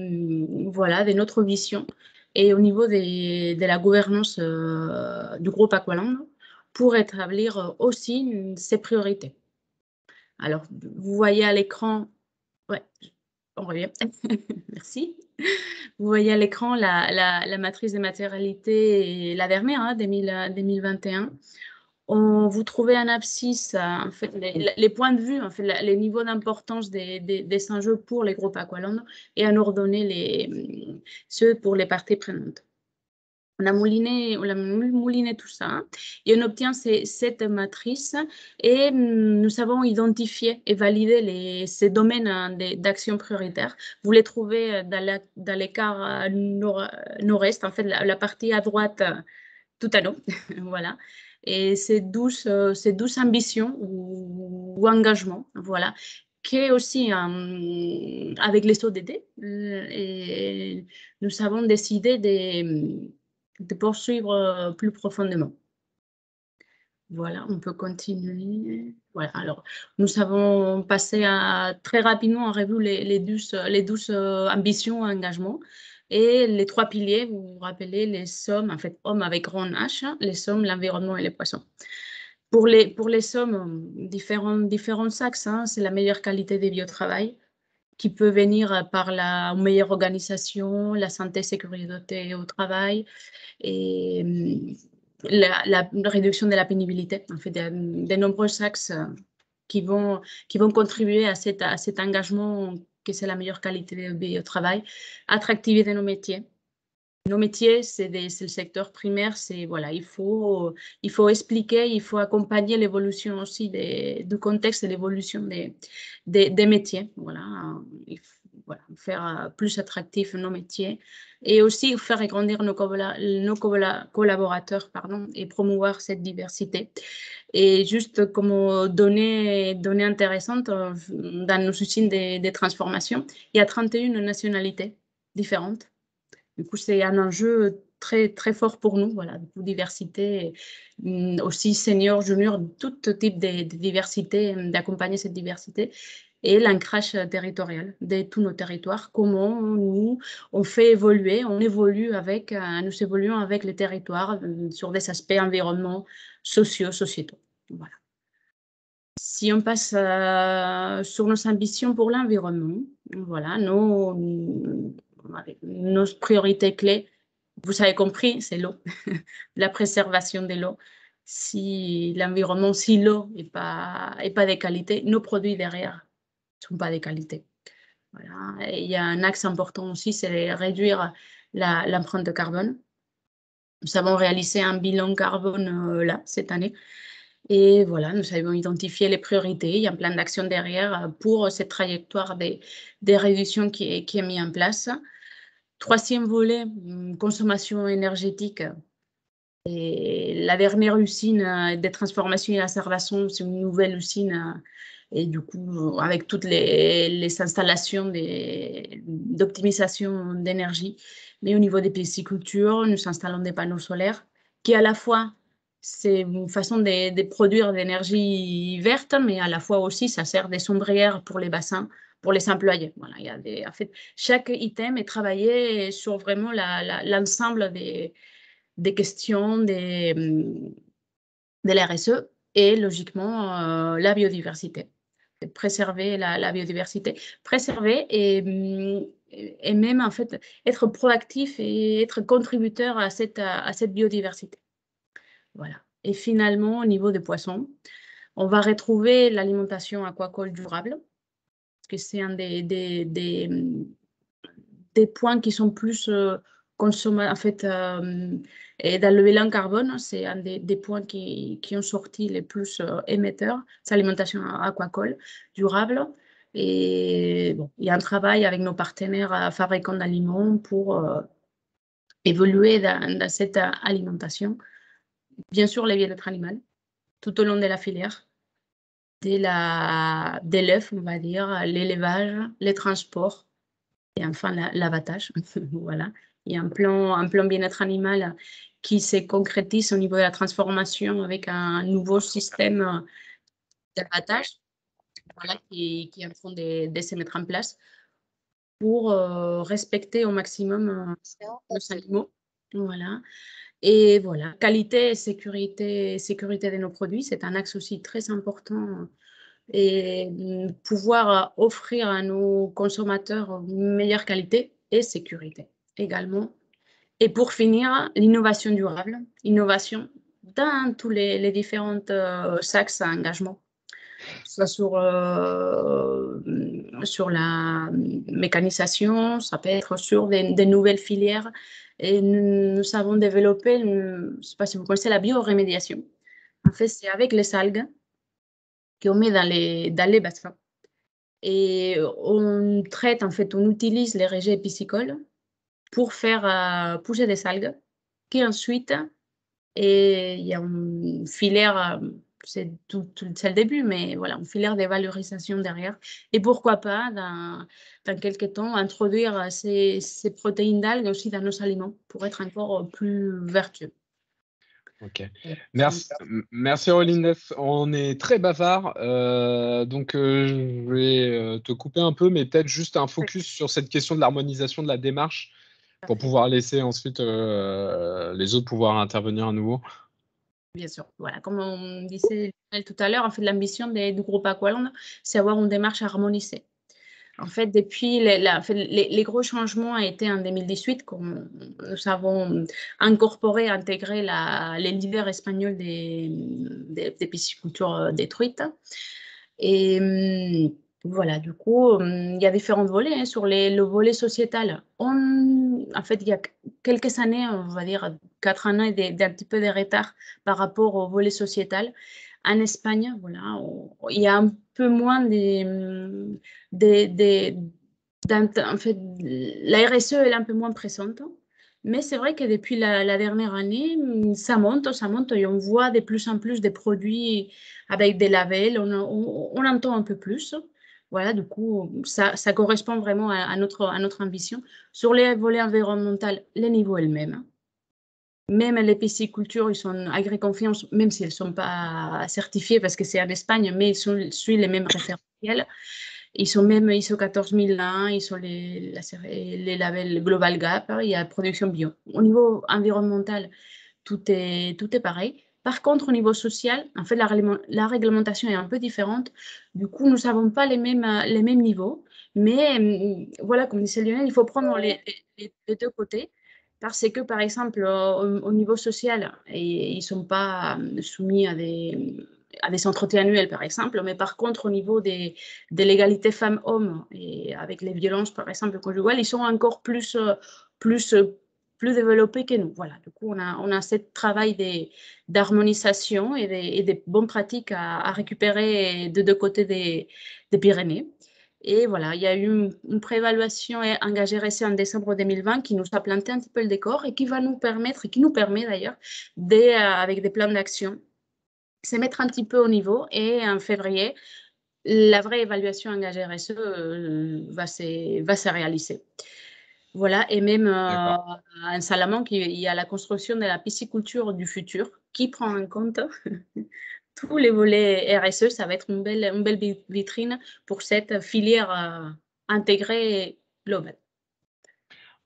notre vision et au niveau de la gouvernance du groupe Aqualand pour établir aussi ses priorités. Alors, vous voyez à l'écran, ouais, on revient, merci. Vous voyez à l'écran la matrice des matérialités, la dernière, 2021. Vous trouvez en abscisse en fait, les points de vue, en fait, les niveaux d'importance des enjeux pour les groupes Aqualand et en ordonner ceux pour les parties prenantes. On a mouliné tout ça et on obtient cette matrice et nous avons identifié et validé ces domaines d'action prioritaire. Vous les trouvez dans l'écart nord-est, en fait, la partie à droite, tout à l'eau, voilà. Et ces 12 ambitions ou engagements, voilà, qui est aussi avec les ODD. Et nous avons décidé de poursuivre plus profondément. Voilà, on peut continuer. Voilà, alors, nous avons passé très rapidement en revue les 12 ambitions et engagements. Et les 3 piliers, vous vous rappelez, les sommes, en fait, hommes avec grand H, les sommes, l'environnement et les poissons. Pour les sommes, différents axes, c'est la meilleure qualité des biotravail qui peut venir par la meilleure organisation, la santé et sécurité au travail et la réduction de la pénibilité, en fait, de nombreux axes qui vont contribuer à cet engagement que c'est la meilleure qualité de vie au travail, attractivité de nos métiers. Nos métiers, c'est le secteur primaire, voilà, il faut expliquer, il faut accompagner l'évolution aussi du contexte et l'évolution des métiers, voilà, faire plus attractifs nos métiers et aussi faire grandir nos collaborateurs, et promouvoir cette diversité. Et juste comme donnée intéressante, dans nos usines de transformation, il y a 31 nationalités différentes. Du coup, c'est un enjeu très, très fort pour nous, voilà, de diversité, aussi senior, junior, tout type de diversité, d'accompagner cette diversité et l'ancrage territorial de tous nos territoires, comment on fait évoluer, nous évoluons avec les territoires sur des aspects environnementaux, sociétaux. Voilà. Si on passe sur nos ambitions pour l'environnement, voilà, nos priorités clés vous avez compris, c'est l'eau, la préservation de l'eau. Si l'environnement, si l'eau n'est pas de qualité, nos produits derrière ne sont pas de qualité. Voilà. Et il y a un axe important aussi, c'est réduire l'empreinte de carbone. Nous avons réalisé un bilan carbone là, cette année. Et voilà, nous avons identifié les priorités. Il y a un plan d'action derrière pour cette trajectoire des réductions qui est mis en place. Troisième volet, consommation énergétique. Et la dernière usine de transformation et Sarlasson, c'est une nouvelle usine. Et du coup, avec toutes les installations d'optimisation d'énergie. Mais au niveau des piscicultures, nous installons des panneaux solaires qui, à la fois, c'est une façon de produire de l'énergie verte, mais à la fois aussi, ça sert de sombrières pour les bassins, pour les employés. Voilà, il y a en fait, chaque item est travaillé sur vraiment l'ensemble des questions de la RSE et logiquement la biodiversité. Préserver la biodiversité, préserver et même en fait être proactif et être contributeur à cette biodiversité. Voilà. Et finalement, au niveau des poissons, on va retrouver l'alimentation aquacole durable, parce que c'est un des points qui sont plus consommés, en fait, et dans le bilan carbone, c'est un des points qui ont sorti les plus émetteurs, c'est l'alimentation aquacole durable. Et bon, il y a un travail avec nos partenaires fabricants d'aliments pour évoluer dans cette alimentation. Bien sûr, les bien-être animal, tout au long de la filière, de l'œuf, on va dire, l'élevage, les transports et enfin l'abattage. Voilà. Il y a un plan bien-être animal qui se concrétise au niveau de la transformation avec un nouveau système d'abattage, voilà, qui est en train de se mettre en place pour respecter au maximum nos animaux. Voilà. Et voilà, qualité et sécurité de nos produits, c'est un axe aussi très important. Et pouvoir offrir à nos consommateurs une meilleure qualité et sécurité également. Et pour finir, l'innovation durable, innovation dans tous les différents axes à engagement, soit sur la mécanisation, ça peut être sur des nouvelles filières. Et nous avons développé, je ne sais pas si vous connaissez la bioremédiation. En fait, c'est avec les algues qu'on met dans les bassins. Et on traite, en fait, on utilise les rejets piscicoles pour faire pousser des algues qui ensuite, et il y a une filière, c'est le début, mais voilà, une filière de valorisation derrière. Et pourquoi pas, dans quelques temps, introduire ces protéines d'algues aussi dans nos aliments pour être encore plus vertueux. Ok. Merci Auréline Neff. On est très bavard, donc je vais te couper un peu, mais peut-être juste un focus sur cette question de l'harmonisation de la démarche pour pouvoir laisser ensuite les autres pouvoir intervenir à nouveau. Bien sûr. Voilà, comme on disait tout à l'heure, en fait, l'ambition du groupe Aqualand, c'est avoir une démarche harmonisée. En fait, depuis les gros changements ont été en 2018, quand nous avons incorporé, intégré les leaders espagnols des piscicultures détruites. Et voilà, du coup, il y a différents volets. Hein. Sur le volet sociétal, en fait, il y a quelques années, on va dire 4 ans, d'un petit peu de retard par rapport au volet sociétal. En Espagne, voilà, il y a un peu moins en fait, la RSE est un peu moins présente. Mais c'est vrai que depuis la dernière année, ça monte et on voit de plus en plus des produits avec des labels, on entend un peu plus. Voilà, du coup, ça correspond vraiment à notre ambition. Sur les volets environnementaux, le niveau est le même. Même les piscicultures, ils sont agri-confiance, même s'ils ne sont pas certifiés parce que c'est en Espagne, mais ils suivent les mêmes référentiels. Ils sont même ISO 14001, ils sont les labels Global Gap, il y a production bio. Au niveau environnemental, tout est pareil. Par contre, au niveau social, en fait, la réglementation est un peu différente. Du coup, nous n'avons pas les mêmes niveaux. Mais voilà, comme disait Lionel, il faut prendre les deux côtés parce que, par exemple, au niveau social, ils ne sont pas soumis à des entretiens annuels, par exemple, mais par contre, au niveau de l'égalité femmes-hommes et avec les violences, par exemple, conjugales, ils sont encore plus développés que nous. Voilà. Du coup, on a ce travail d'harmonisation et des bonnes pratiques à récupérer de deux côtés des Pyrénées. Et voilà, il y a eu une préévaluation engagée RSE en décembre 2020 qui nous a planté un petit peu le décor et qui nous permet d'ailleurs, avec des plans d'action, se mettre un petit peu au niveau. Et en février, la vraie évaluation engagée RSE va se réaliser. Voilà, et même en Salamanque, il y a la construction de la pisciculture du futur qui prend en compte tous les volets RSE. Ça va être une belle vitrine pour cette filière intégrée globale.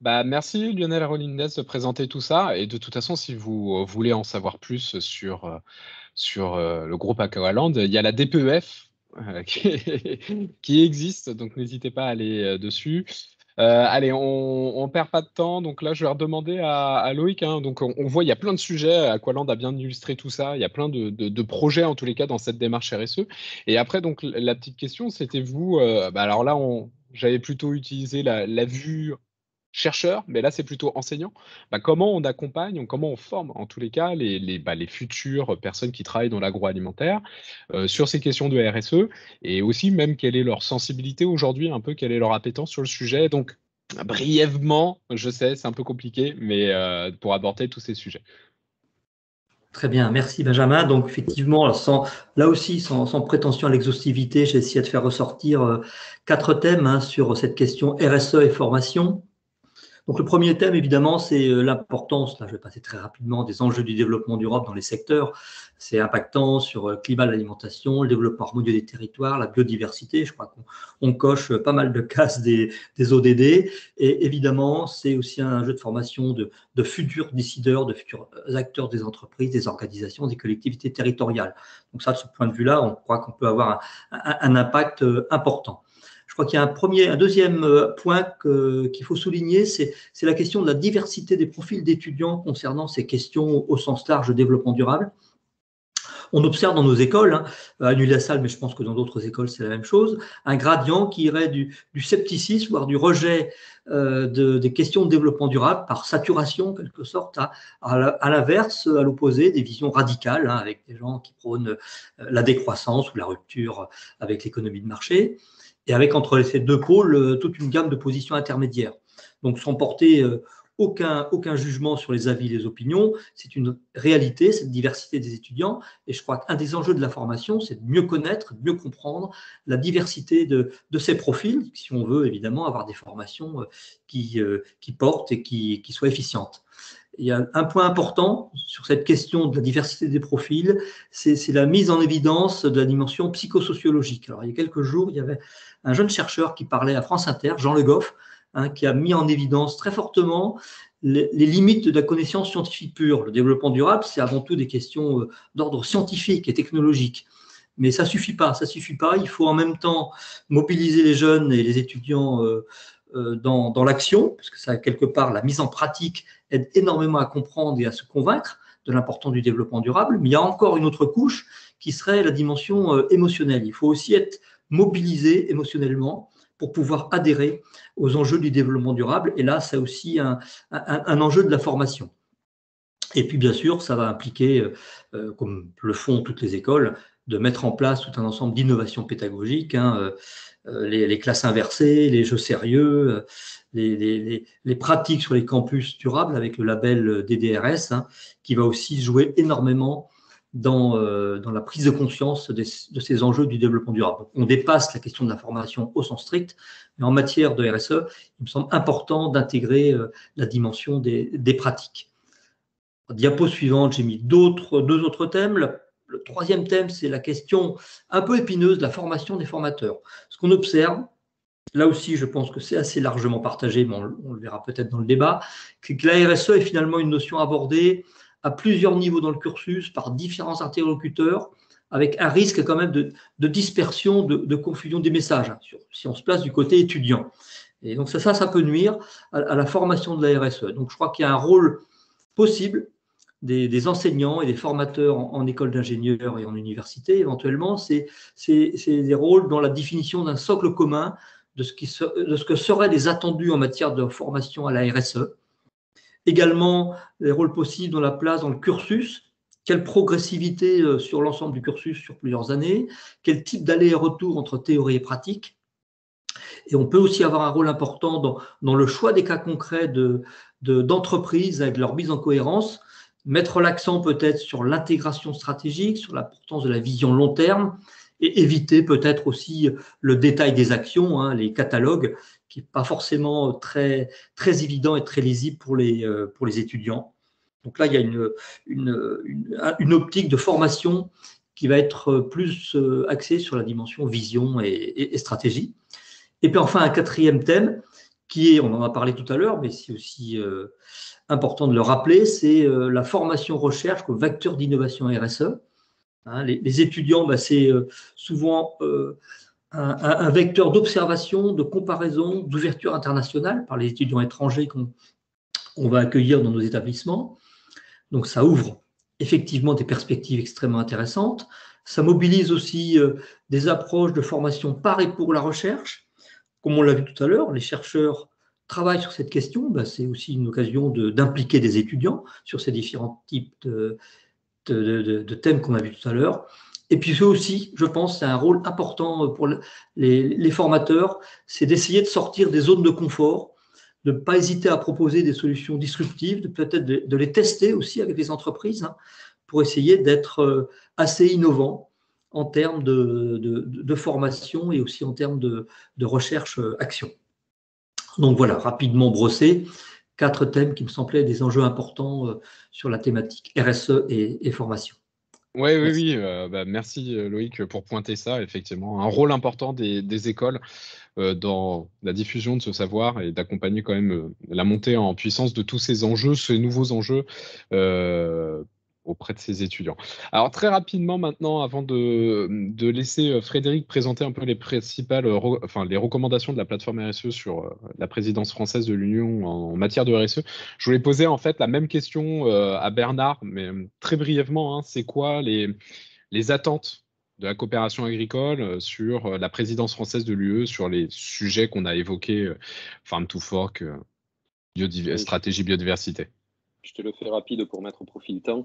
Merci Lionel Rolindez de présenter tout ça. Et de toute façon, si vous voulez en savoir plus sur le groupe Aqualand, il y a la DPEF qui existe, donc n'hésitez pas à aller dessus. Allez, on perd pas de temps. Donc là, je vais redemander à Loïc. Donc on voit, il y a plein de sujets. Aqualand a bien illustré tout ça. Il y a plein de projets en tous les cas dans cette démarche RSE. Et après, donc la petite question, c'était vous. Alors là, j'avais plutôt utilisé la vue chercheur, mais là c'est plutôt enseignant. Comment on accompagne, comment on forme en tous les cas les futures personnes qui travaillent dans l'agroalimentaire sur ces questions de RSE, et aussi même quelle est leur sensibilité aujourd'hui, un peu quelle est leur appétence sur le sujet. Donc brièvement, je sais c'est un peu compliqué, mais pour aborder tous ces sujets. Très bien, merci Benjamin. Donc effectivement, là aussi, sans prétention à l'exhaustivité, j'ai essayé de faire ressortir 4 thèmes sur cette question RSE et formation. Donc le premier thème, évidemment, c'est l'importance, là je vais passer très rapidement, des enjeux du développement durable dans les secteurs. C'est impactant sur le climat, l'alimentation, le développement harmonieux des territoires, la biodiversité. Je crois qu'on coche pas mal de cases des ODD. Et évidemment, c'est aussi un jeu de formation de futurs décideurs, de futurs acteurs des entreprises, des organisations, des collectivités territoriales. Donc ça, de ce point de vue-là, on croit qu'on peut avoir un impact important. Je crois qu'il y a un deuxième point qu'il faut souligner, c'est la question de la diversité des profils d'étudiants concernant ces questions au sens large de développement durable. On observe dans nos écoles, à Nully-la-Salle, mais je pense que dans d'autres écoles c'est la même chose, un gradient qui irait du scepticisme, voire du rejet des questions de développement durable par saturation en quelque sorte, à l'inverse, à l'opposé, des visions radicales, avec des gens qui prônent la décroissance ou la rupture avec l'économie de marché. Et avec entre ces deux pôles, toute une gamme de positions intermédiaires. Donc sans porter aucun jugement sur les avis et les opinions, c'est une réalité, cette diversité des étudiants. Et je crois qu'un des enjeux de la formation, c'est de mieux connaître, de mieux comprendre la diversité de ces profils, si on veut évidemment avoir des formations qui portent et qui soient efficientes. Il y a un point important sur cette question de la diversité des profils, c'est la mise en évidence de la dimension psychosociologique. Alors, il y a quelques jours, il y avait un jeune chercheur qui parlait à France Inter, Jean Le Goff, qui a mis en évidence très fortement les limites de la connaissance scientifique pure. Le développement durable, c'est avant tout des questions d'ordre scientifique et technologique. Mais ça ne suffit pas. Il faut en même temps mobiliser les jeunes et les étudiants dans l'action, parce que ça, quelque part, la mise en pratique aide énormément à comprendre et à se convaincre de l'importance du développement durable. Mais il y a encore une autre couche qui serait la dimension émotionnelle. Il faut aussi être mobilisé émotionnellement pour pouvoir adhérer aux enjeux du développement durable. Et là, c'est aussi un enjeu de la formation. Et puis, bien sûr, ça va impliquer, comme le font toutes les écoles, de mettre en place tout un ensemble d'innovations pédagogiques, les classes inversées, les jeux sérieux, les pratiques sur les campus durables avec le label DDRS, qui va aussi jouer énormément dans la prise de conscience de ces enjeux du développement durable. Donc, on dépasse la question de la formation au sens strict, mais en matière de RSE, il me semble important d'intégrer la dimension des pratiques. Diapo suivante, j'ai mis deux autres thèmes. Le troisième thème, c'est la question un peu épineuse de la formation des formateurs. Ce qu'on observe, là aussi, je pense que c'est assez largement partagé, mais on le verra peut-être dans le débat, c'est que la RSE est finalement une notion abordée à plusieurs niveaux dans le cursus par différents interlocuteurs, avec un risque quand même de dispersion, de confusion des messages, si on se place du côté étudiant. Et donc ça peut nuire à la formation de la RSE. Donc je crois qu'il y a un rôle possible des enseignants et des formateurs en école d'ingénieurs et en université, éventuellement, c'est des rôles dans la définition d'un socle commun de ce que seraient les attendus en matière de formation à la RSE. Également, les rôles possibles dans la place dans le cursus. Quelle progressivité sur l'ensemble du cursus sur plusieurs années? Quel type d'aller-retour entre théorie et pratique? Et on peut aussi avoir un rôle important dans le choix des cas concrets d'entreprises avec leur mise en cohérence, mettre l'accent peut-être sur l'intégration stratégique, sur l'importance de la vision long terme et éviter peut-être aussi le détail des actions, hein, les catalogues, qui n'est pas forcément très, très évident et très lisible pour les étudiants. Donc là, il y a une optique de formation qui va être plus axée sur la dimension vision et stratégie. Et puis enfin, un quatrième thème qui est, on en a parlé tout à l'heure, mais c'est aussi important de le rappeler, c'est la formation-recherche comme vecteur d'innovation RSE. Hein, les étudiants, c'est souvent un vecteur d'observation, de comparaison, d'ouverture internationale par les étudiants étrangers qu'on va accueillir dans nos établissements. Donc ça ouvre effectivement des perspectives extrêmement intéressantes. Ça mobilise aussi des approches de formation par et pour la recherche. Comme on l'a vu tout à l'heure, les chercheurs travaillent sur cette question. C'est aussi une occasion d'impliquer des étudiants sur ces différents types de thèmes qu'on a vus tout à l'heure. Et puis aussi, je pense, c'est un rôle important pour les formateurs, c'est d'essayer de sortir des zones de confort, de ne pas hésiter à proposer des solutions disruptives, peut-être de les tester aussi avec les entreprises, hein, pour essayer d'être assez innovant en termes de formation et aussi en termes de recherche-action. Donc voilà, rapidement brossé, 4 thèmes qui me semblaient des enjeux importants sur la thématique RSE et formation. Ouais, oui, merci Loïc pour pointer ça, effectivement. Un rôle important des écoles dans la diffusion de ce savoir et d'accompagner quand même la montée en puissance de tous ces enjeux, ces nouveaux enjeux auprès de ces étudiants. Alors très rapidement maintenant, avant de laisser Frédéric présenter un peu les principales, les recommandations de la plateforme RSE sur la présidence française de l'Union en matière de RSE, je voulais poser en fait la même question à Bernard, mais très brièvement, hein, c'est quoi les attentes de la coopération agricole sur la présidence française de l'UE, sur les sujets qu'on a évoqués, Farm to Fork, stratégie biodiversité. Je te le fais rapide pour mettre au profit le temps.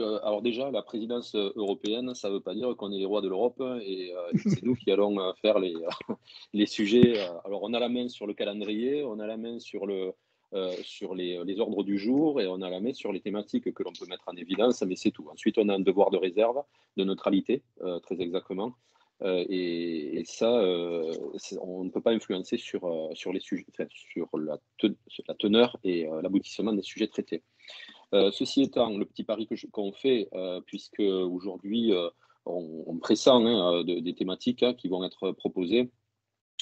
Alors déjà, la présidence européenne, ça ne veut pas dire qu'on est les rois de l'Europe et c'est nous qui allons faire les sujets. Alors on a la main sur le calendrier, on a la main sur les ordres du jour et on a la main sur les thématiques que l'on peut mettre en évidence, mais c'est tout. Ensuite, on a un devoir de réserve, de neutralité, très exactement. Et ça, on ne peut pas influencer sur les sujets, sur la teneur et l'aboutissement des sujets traités. Ceci étant, le petit pari qu'on fait, puisque aujourd'hui on pressent des thématiques qui vont être proposées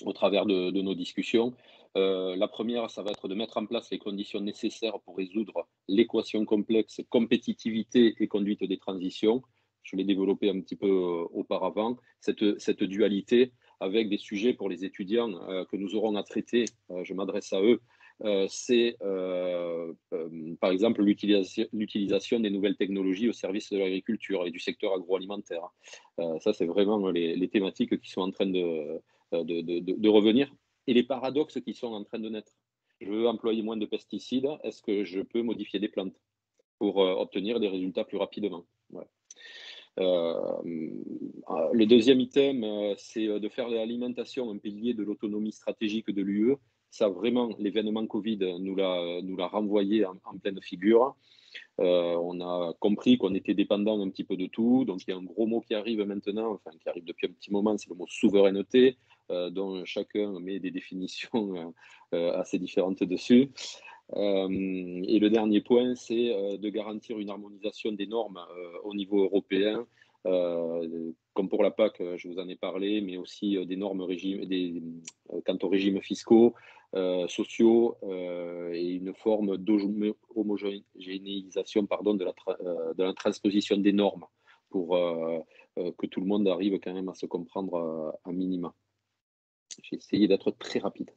au travers de nos discussions. La première, ça va être de mettre en place les conditions nécessaires pour résoudre l'équation complexe compétitivité et conduite des transitions. Je l'ai développé un petit peu auparavant, cette dualité avec des sujets pour les étudiants que nous aurons à traiter, je m'adresse à eux, c'est par exemple l'utilisation des nouvelles technologies au service de l'agriculture et du secteur agroalimentaire. Ça, c'est vraiment les thématiques qui sont en train de revenir et les paradoxes qui sont en train de naître. Je veux employer moins de pesticides, est-ce que je peux modifier des plantes pour obtenir des résultats plus rapidement? Voilà. Le deuxième item, c'est de faire de l'alimentation un pilier de l'autonomie stratégique de l'UE. Ça, vraiment, l'événement Covid nous l'a renvoyé en pleine figure. On a compris qu'on était dépendant un petit peu de tout. Donc, il y a un gros mot qui arrive maintenant, enfin, qui arrive depuis un petit moment, c'est le mot souveraineté, dont chacun met des définitions assez différentes dessus. Et le dernier point, c'est de garantir une harmonisation des normes au niveau européen, comme pour la PAC, je vous en ai parlé, mais aussi des normes quant aux régimes fiscaux, sociaux et une forme d'homogénéisation de la transposition des normes pour que tout le monde arrive quand même à se comprendre à minima. J'ai essayé d'être très rapide.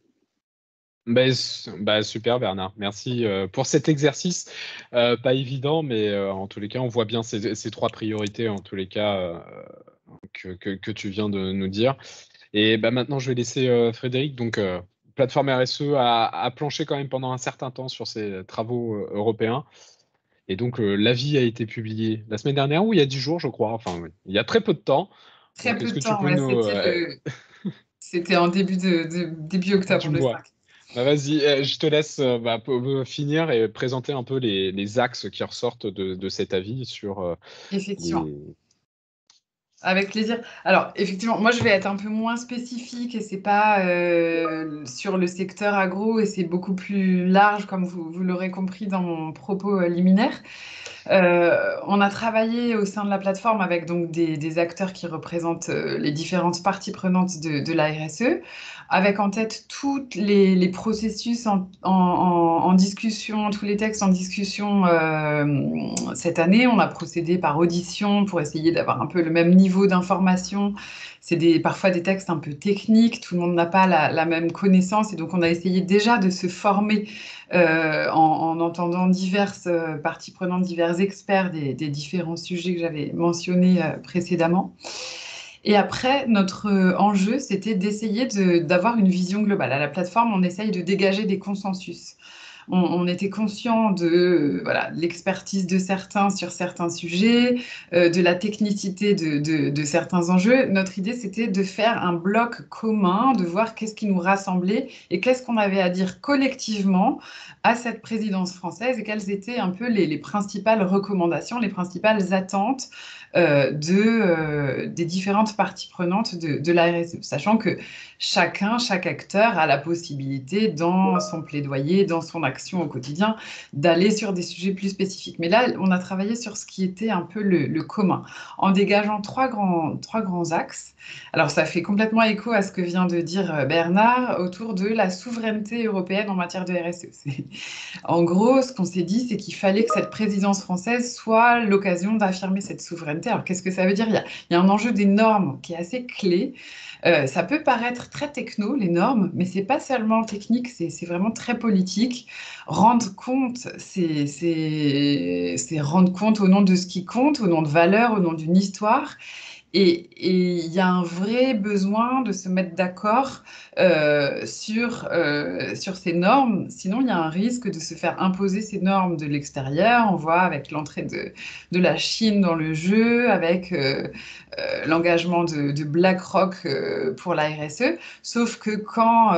Super Bernard, merci pour cet exercice. Pas évident, mais en tous les cas, on voit bien ces 3 priorités, en tous les cas, que tu viens de nous dire. Et maintenant, je vais laisser Frédéric. Donc, plateforme RSE a planché quand même pendant un certain temps sur ces travaux européens. Et donc, l'avis a été publié la semaine dernière ou il y a 10 jours, je crois. Enfin, oui, il y a très peu de temps. Très Donc, peu est-ce de que tu temps, peux ouais, nous... c'était en début octobre, le 5. Vas-y, je te laisse finir et présenter un peu les axes qui ressortent de cet avis sur Effectivement. les... Avec plaisir. Alors, effectivement, moi, je vais être un peu moins spécifique et c'est pas sur le secteur agro et c'est beaucoup plus large, comme vous l'aurez compris dans mon propos liminaire. On a travaillé au sein de la plateforme avec donc des acteurs qui représentent les différentes parties prenantes de la RSE, avec en tête tous les processus en discussion, tous les textes en discussion cette année. On a procédé par audition pour essayer d'avoir un peu le même niveau d'information. C'est parfois des textes un peu techniques, tout le monde n'a pas la même connaissance et donc on a essayé déjà de se former en entendant diverses parties prenantes, divers experts des différents sujets que j'avais mentionnés précédemment. Et après, notre enjeu, c'était d'essayer d'avoir une vision globale. À la plateforme, on essaye de dégager des consensus. On était conscient de l'expertise de certains sur certains sujets, de la technicité de certains enjeux. Notre idée, c'était de faire un bloc commun, de voir qu'est-ce qui nous rassemblait et qu'est-ce qu'on avait à dire collectivement à cette présidence française et quelles étaient un peu les principales recommandations, les principales attentes des différentes parties prenantes de la RSE, sachant que chaque acteur a la possibilité dans son plaidoyer, dans son action au quotidien, d'aller sur des sujets plus spécifiques. Mais là, on a travaillé sur ce qui était un peu le commun, en dégageant trois grands axes. Alors, ça fait complètement écho à ce que vient de dire Bernard autour de la souveraineté européenne en matière de RSE. En gros, ce qu'on s'est dit, c'est qu'il fallait que cette présidence française soit l'occasion d'affirmer cette souveraineté. Alors, qu'est-ce que ça veut dire ? Il y a un enjeu des normes qui est assez clé. Ça peut paraître très techno, les normes, mais c'est pas seulement technique, c'est vraiment très politique. Rendre compte, c'est rendre compte au nom de ce qui compte, au nom de valeurs, au nom d'une histoire. Et il y a un vrai besoin de se mettre d'accord sur ces normes. Sinon, il y a un risque de se faire imposer ces normes de l'extérieur. On voit avec l'entrée de la Chine dans le jeu, avec l'engagement de BlackRock pour la RSE. Sauf que quand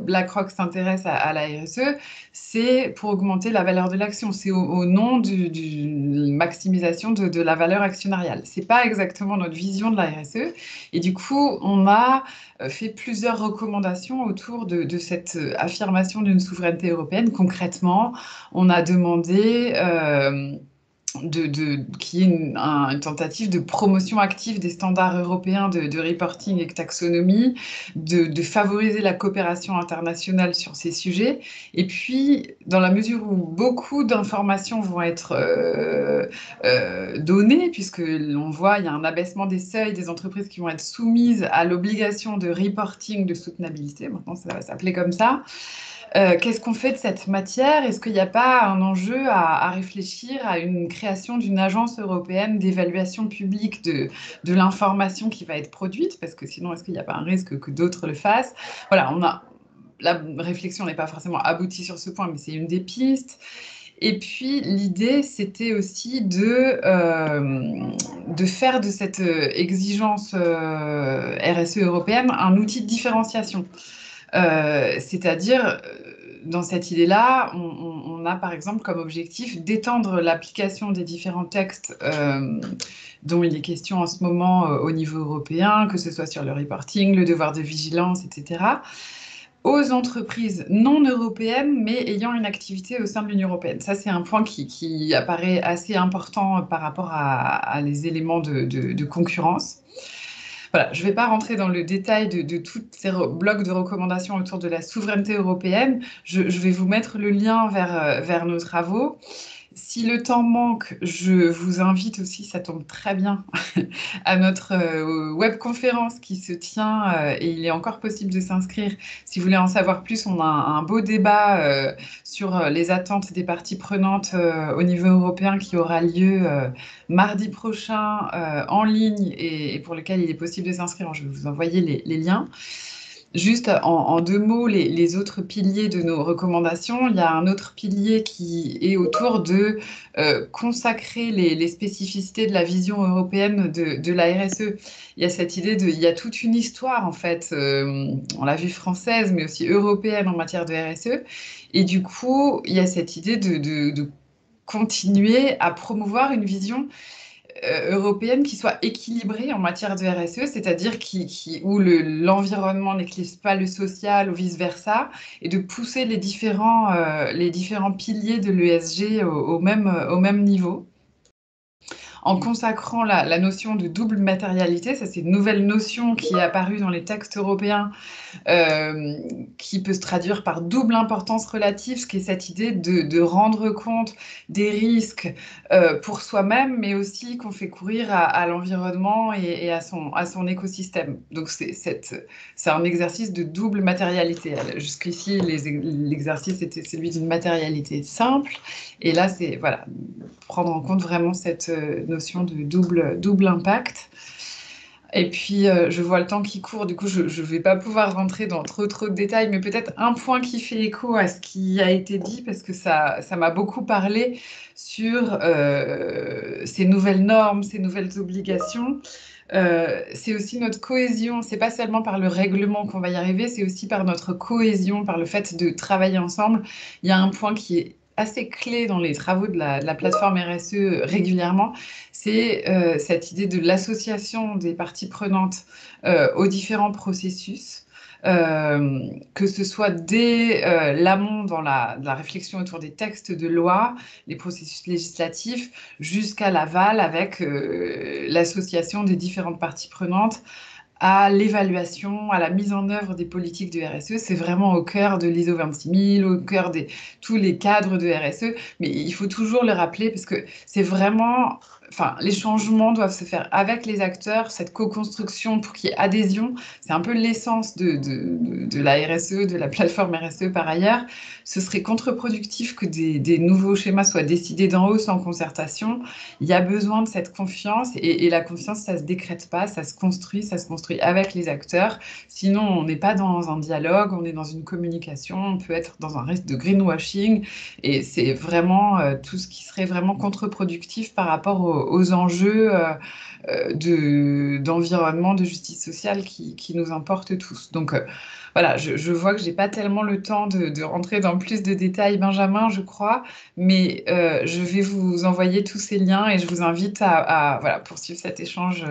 BlackRock s'intéresse à la RSE, c'est pour augmenter la valeur de l'action. C'est au nom d'une maximisation de la valeur actionnariale. Ce n'est pas exactement notre vision de la RSE. Et du coup, on a fait plusieurs recommandations autour de cette affirmation d'une souveraineté européenne. Concrètement, on a demandé qu'il y ait une tentative de promotion active des standards européens de reporting et de taxonomie, de favoriser la coopération internationale sur ces sujets. Et puis, dans la mesure où beaucoup d'informations vont être données, puisque l'on voit, il y a un abaissement des seuils des entreprises qui vont être soumises à l'obligation de reporting de soutenabilité, maintenant ça va s'appeler comme ça. Qu'est-ce qu'on fait de cette matière? Est-ce qu'il n'y a pas un enjeu à réfléchir à une création d'une agence européenne d'évaluation publique de l'information qui va être produite? Parce que sinon, est-ce qu'il n'y a pas un risque que d'autres le fassent? Voilà, la réflexion n'est pas forcément aboutie sur ce point, mais c'est une des pistes. Et puis, l'idée, c'était aussi de faire de cette exigence RSE européenne un outil de différenciation. C'est-à-dire, dans cette idée-là, on a par exemple comme objectif d'étendre l'application des différents textes dont il est question en ce moment au niveau européen, que ce soit sur le reporting, le devoir de vigilance, etc., aux entreprises non européennes, mais ayant une activité au sein de l'Union européenne. Ça, c'est un point qui apparaît assez important par rapport à les éléments de concurrence. Voilà, je ne vais pas rentrer dans le détail de tous ces blocs de recommandations autour de la souveraineté européenne. Je vais vous mettre le lien vers nos travaux. si le temps manque, je vous invite aussi, ça tombe très bien, à notre webconférence qui se tient et il est encore possible de s'inscrire. Si vous voulez en savoir plus, on a un beau débat sur les attentes des parties prenantes au niveau européen qui aura lieu mardi prochain en ligne et pour lequel il est possible de s'inscrire. Je vais vous envoyer les liens. Juste en deux mots, les autres piliers de nos recommandations, il y a un autre pilier qui est autour de consacrer les spécificités de la vision européenne de la RSE. Il y a cette idée il y a toute une histoire en fait, on l'a vu française, mais aussi européenne en matière de RSE. Et du coup, il y a cette idée de continuer à promouvoir une vision européenne qui soit équilibrée en matière de RSE, c'est-à-dire où l'environnement n'éclipse pas le social ou vice-versa, et de pousser les différents piliers de l'ESG au même niveau. En consacrant la notion de double matérialité, ça c'est une nouvelle notion qui est apparue dans les textes européens, qui peut se traduire par double importance relative, ce qui est cette idée de rendre compte des risques pour soi-même, mais aussi qu'on fait courir à l'environnement et à son écosystème. Donc c'est un exercice de double matérialité. Jusqu'ici, l'exercice était celui d'une matérialité simple, et là c'est voilà, prendre en compte vraiment cette notion de double impact. Et puis, je vois le temps qui court, du coup, je ne vais pas pouvoir rentrer dans trop de détails, mais peut-être un point qui fait écho à ce qui a été dit, parce que ça m'a beaucoup parlé sur ces nouvelles normes, ces nouvelles obligations. C'est aussi notre cohésion, c'est pas seulement par le règlement qu'on va y arriver, c'est aussi par notre cohésion, par le fait de travailler ensemble. Il y a un point qui est assez clé dans les travaux de la plateforme RSE régulièrement, c'est cette idée de l'association des parties prenantes aux différents processus, que ce soit dès l'amont dans la réflexion autour des textes de loi, les processus législatifs, jusqu'à l'aval avec l'association des différentes parties prenantes à l'évaluation, à la mise en œuvre des politiques de RSE. C'est vraiment au cœur de l'ISO 26000, au cœur de tous les cadres de RSE, mais il faut toujours le rappeler parce que c'est vraiment... Enfin, les changements doivent se faire avec les acteurs, cette co-construction pour qu'il y ait adhésion. C'est un peu l'essence de la RSE, de la plateforme RSE par ailleurs. Ce serait contre-productif que des nouveaux schémas soient décidés d'en haut sans concertation. Il y a besoin de cette confiance et la confiance, ça ne se décrète pas, ça se construit avec les acteurs. Sinon, on n'est pas dans un dialogue, on est dans une communication, on peut être dans un risque de greenwashing et c'est vraiment tout ce qui serait vraiment contre-productif par rapport aux enjeux d'environnement, de justice sociale qui nous importent tous. Donc voilà, je vois que je n'ai pas tellement le temps de rentrer dans plus de détails, Benjamin, je crois, mais je vais vous envoyer tous ces liens et je vous invite à voilà, poursuivre cet échange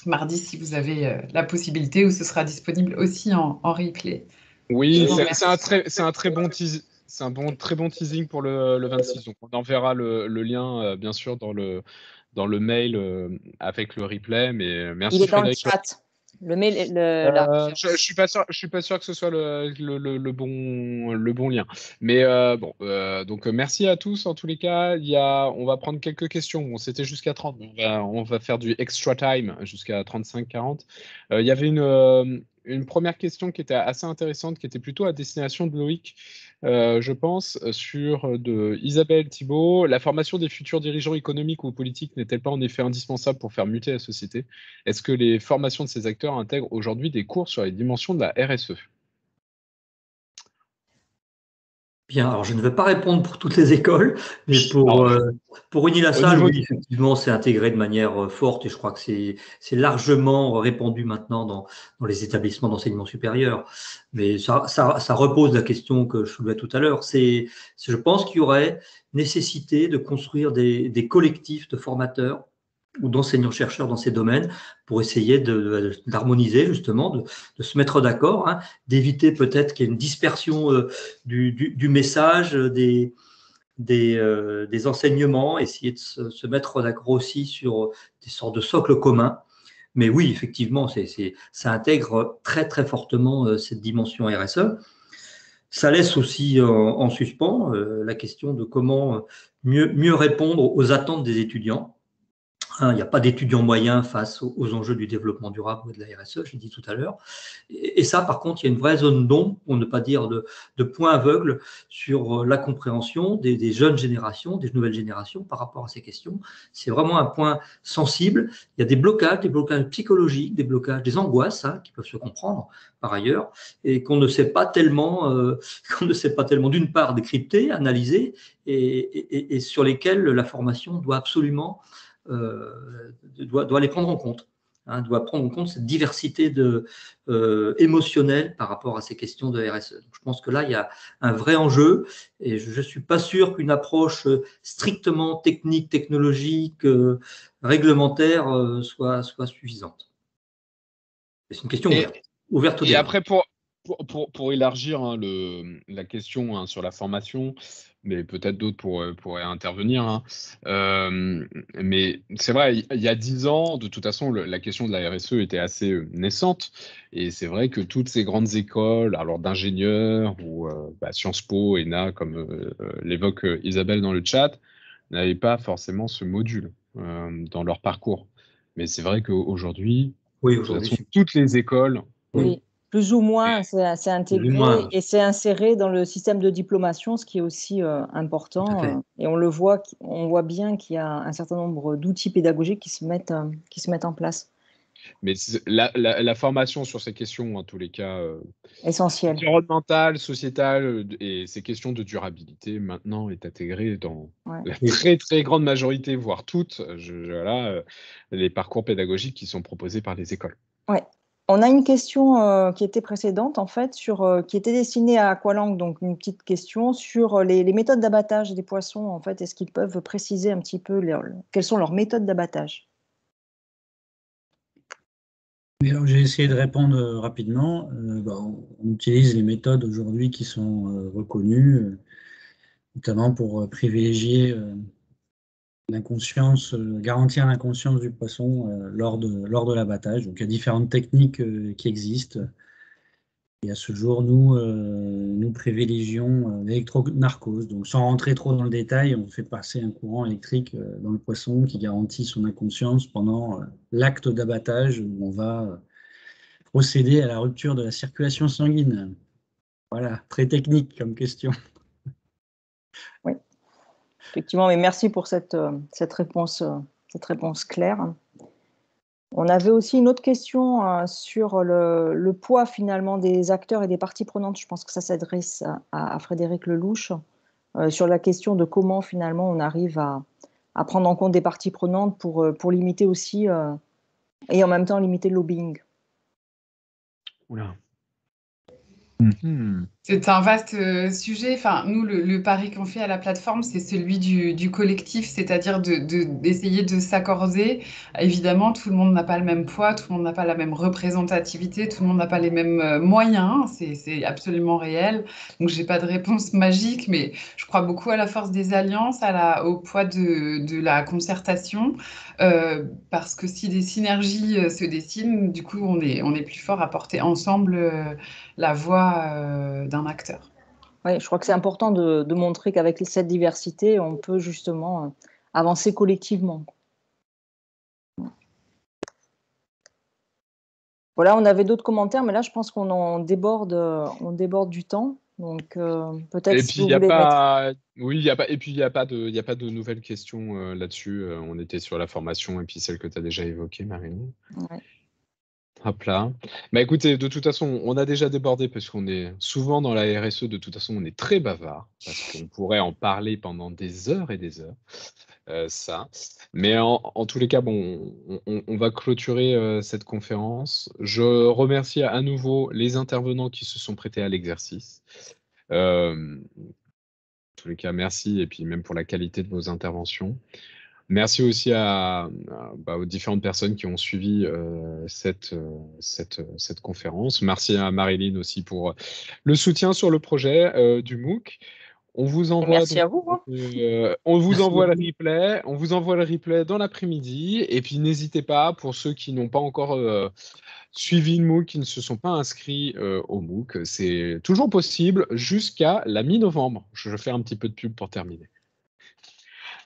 mardi si vous avez la possibilité, ou ce sera disponible aussi en replay. Oui, c'est un très bon teasing. C'est un très bon teasing pour le 26. Donc, on enverra le lien, bien sûr, dans le mail avec le replay. Mais merci, il est dans Frédéric. Le chat. Le mail, je suis pas sûr que ce soit le bon lien. Mais bon, donc merci à tous en tous les cas. On va prendre quelques questions. Bon, c'était jusqu'à 30. On va faire du extra time jusqu'à 35-40. Il y avait une première question qui était assez intéressante, qui était plutôt à destination de Loïc, je pense, de Isabelle Thibault. La formation des futurs dirigeants économiques ou politiques n'est-elle pas en effet indispensable pour faire muter la société? Est-ce que les formations de ces acteurs intègrent aujourd'hui des cours sur les dimensions de la RSE? Bien, alors je ne vais pas répondre pour toutes les écoles, mais pour Unilassal, oui, effectivement, c'est intégré de manière forte et je crois que c'est largement répandu maintenant dans les établissements d'enseignement supérieur. Mais ça repose la question que je soulevais tout à l'heure. Je pense qu'il y aurait nécessité de construire des collectifs de formateurs ou d'enseignants-chercheurs dans ces domaines pour essayer d'harmoniser justement, de se mettre d'accord, hein, d'éviter peut-être qu'il y ait une dispersion du message, des enseignements, essayer de se mettre d'accord aussi sur des sortes de socles communs. Mais oui, effectivement, ça intègre très très fortement cette dimension RSE. Ça laisse aussi en suspens la question de comment mieux répondre aux attentes des étudiants. Il n'y a pas d'étudiants moyens face aux enjeux du développement durable ou de la RSE, je l'ai dit tout à l'heure. Et ça, par contre, il y a une vraie zone d'ombre, pour ne pas dire de point aveugle, sur la compréhension des jeunes générations, des nouvelles générations par rapport à ces questions. C'est vraiment un point sensible. Il y a des blocages psychologiques, des blocages, des angoisses qui peuvent se comprendre par ailleurs, et qu'on ne sait pas tellement, d'une part, décrypter, analyser, et sur lesquels la formation doit absolument doit les prendre en compte, doit prendre en compte cette diversité émotionnelle par rapport à ces questions de RSE. Donc, je pense que là, il y a un vrai enjeu et je ne suis pas sûr qu'une approche strictement technique, technologique, réglementaire soit suffisante. C'est une question ouverte au débat. Et après, pour élargir la question sur la formation, mais peut-être d'autres pourraient intervenir. Mais c'est vrai, il y a 10 ans, de toute façon, la question de la RSE était assez naissante. Et c'est vrai que toutes ces grandes écoles, alors d'ingénieurs ou Sciences Po, ENA, comme l'évoque Isabelle dans le chat, n'avaient pas forcément ce module dans leur parcours. Mais c'est vrai qu'aujourd'hui, toutes les écoles. Oui, plus ou moins, c'est intégré et c'est inséré dans le système de diplomation, ce qui est aussi important. Et on voit bien qu'il y a un certain nombre d'outils pédagogiques qui se mettent en place. Mais la formation sur ces questions, en tous les cas, essentielles, environnementales, sociétales et ces questions de durabilité, maintenant, est intégrée dans la très, très grande majorité, voire toutes, les parcours pédagogiques qui sont proposés par les écoles. Ouais. On a une question qui était précédente, en fait, qui était destinée à Aqualangue, donc une petite question sur les méthodes d'abattage des poissons. En fait, est-ce qu'ils peuvent préciser un petit peu quelles sont leurs méthodes d'abattage? J'ai essayé de répondre rapidement. On utilise les méthodes aujourd'hui qui sont reconnues, notamment pour privilégier l'inconscience, garantir l'inconscience du poisson lors de l'abattage. Donc il y a différentes techniques qui existent. Et à ce jour, nous privilégions l'électronarcose. Donc sans rentrer trop dans le détail, on fait passer un courant électrique dans le poisson qui garantit son inconscience pendant l'acte d'abattage où on va procéder à la rupture de la circulation sanguine. Voilà, très technique comme question. Oui, effectivement, mais merci pour cette réponse claire. On avait aussi une autre question sur le poids finalement des acteurs et des parties prenantes. Je pense que ça s'adresse à Frédéric Lelouch, sur la question de comment finalement on arrive à prendre en compte des parties prenantes pour limiter aussi et en même temps limiter le lobbying. Oula. C'est un vaste sujet. Enfin, nous, le pari qu'on fait à la plateforme, c'est celui du collectif, c'est-à-dire d'essayer de s'accorder. Évidemment, tout le monde n'a pas le même poids, tout le monde n'a pas la même représentativité, tout le monde n'a pas les mêmes moyens. C'est absolument réel. Donc, j'ai pas de réponse magique, mais je crois beaucoup à la force des alliances, au poids de la concertation, parce que si des synergies se dessinent, du coup, on est plus fort à porter ensemble la voix d'un acteur. Oui, je crois que c'est important de montrer qu'avec cette diversité, on peut justement avancer collectivement. Voilà, on avait d'autres commentaires, mais là, je pense qu'on déborde du temps. Donc, peut-être si vous voulez mettre... Oui, il n'y a pas de nouvelles questions là-dessus. On était sur la formation et puis celle que tu as déjà évoquée, Marine. Ouais. Hop là. Bah écoutez, de toute façon, on a déjà débordé parce qu'on est souvent dans la RSE, de toute façon, on est très bavard parce qu'on pourrait en parler pendant des heures et des heures. Mais en tous les cas, bon, on va clôturer cette conférence. Je remercie à nouveau les intervenants qui se sont prêtés à l'exercice. En tous les cas, merci et puis même pour la qualité de vos interventions. Merci aussi aux différentes personnes qui ont suivi cette conférence. Merci à Marilyn aussi pour le soutien sur le projet du MOOC. On vous envoie Merci à vous. on vous Merci envoie le beaucoup. replay. On vous envoie le replay dans l'après-midi. Et puis n'hésitez pas, pour ceux qui n'ont pas encore suivi le MOOC, qui ne se sont pas inscrits au MOOC, c'est toujours possible jusqu'à la mi-novembre. Je vais faire un petit peu de pub pour terminer.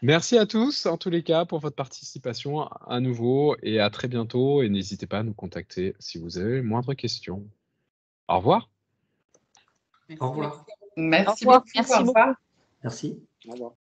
Merci à tous, en tous les cas, pour votre participation à nouveau et à très bientôt. Et n'hésitez pas à nous contacter si vous avez moindre question. Au revoir. Au revoir. Merci Au revoir. beaucoup. Merci Au revoir. Merci. Au revoir.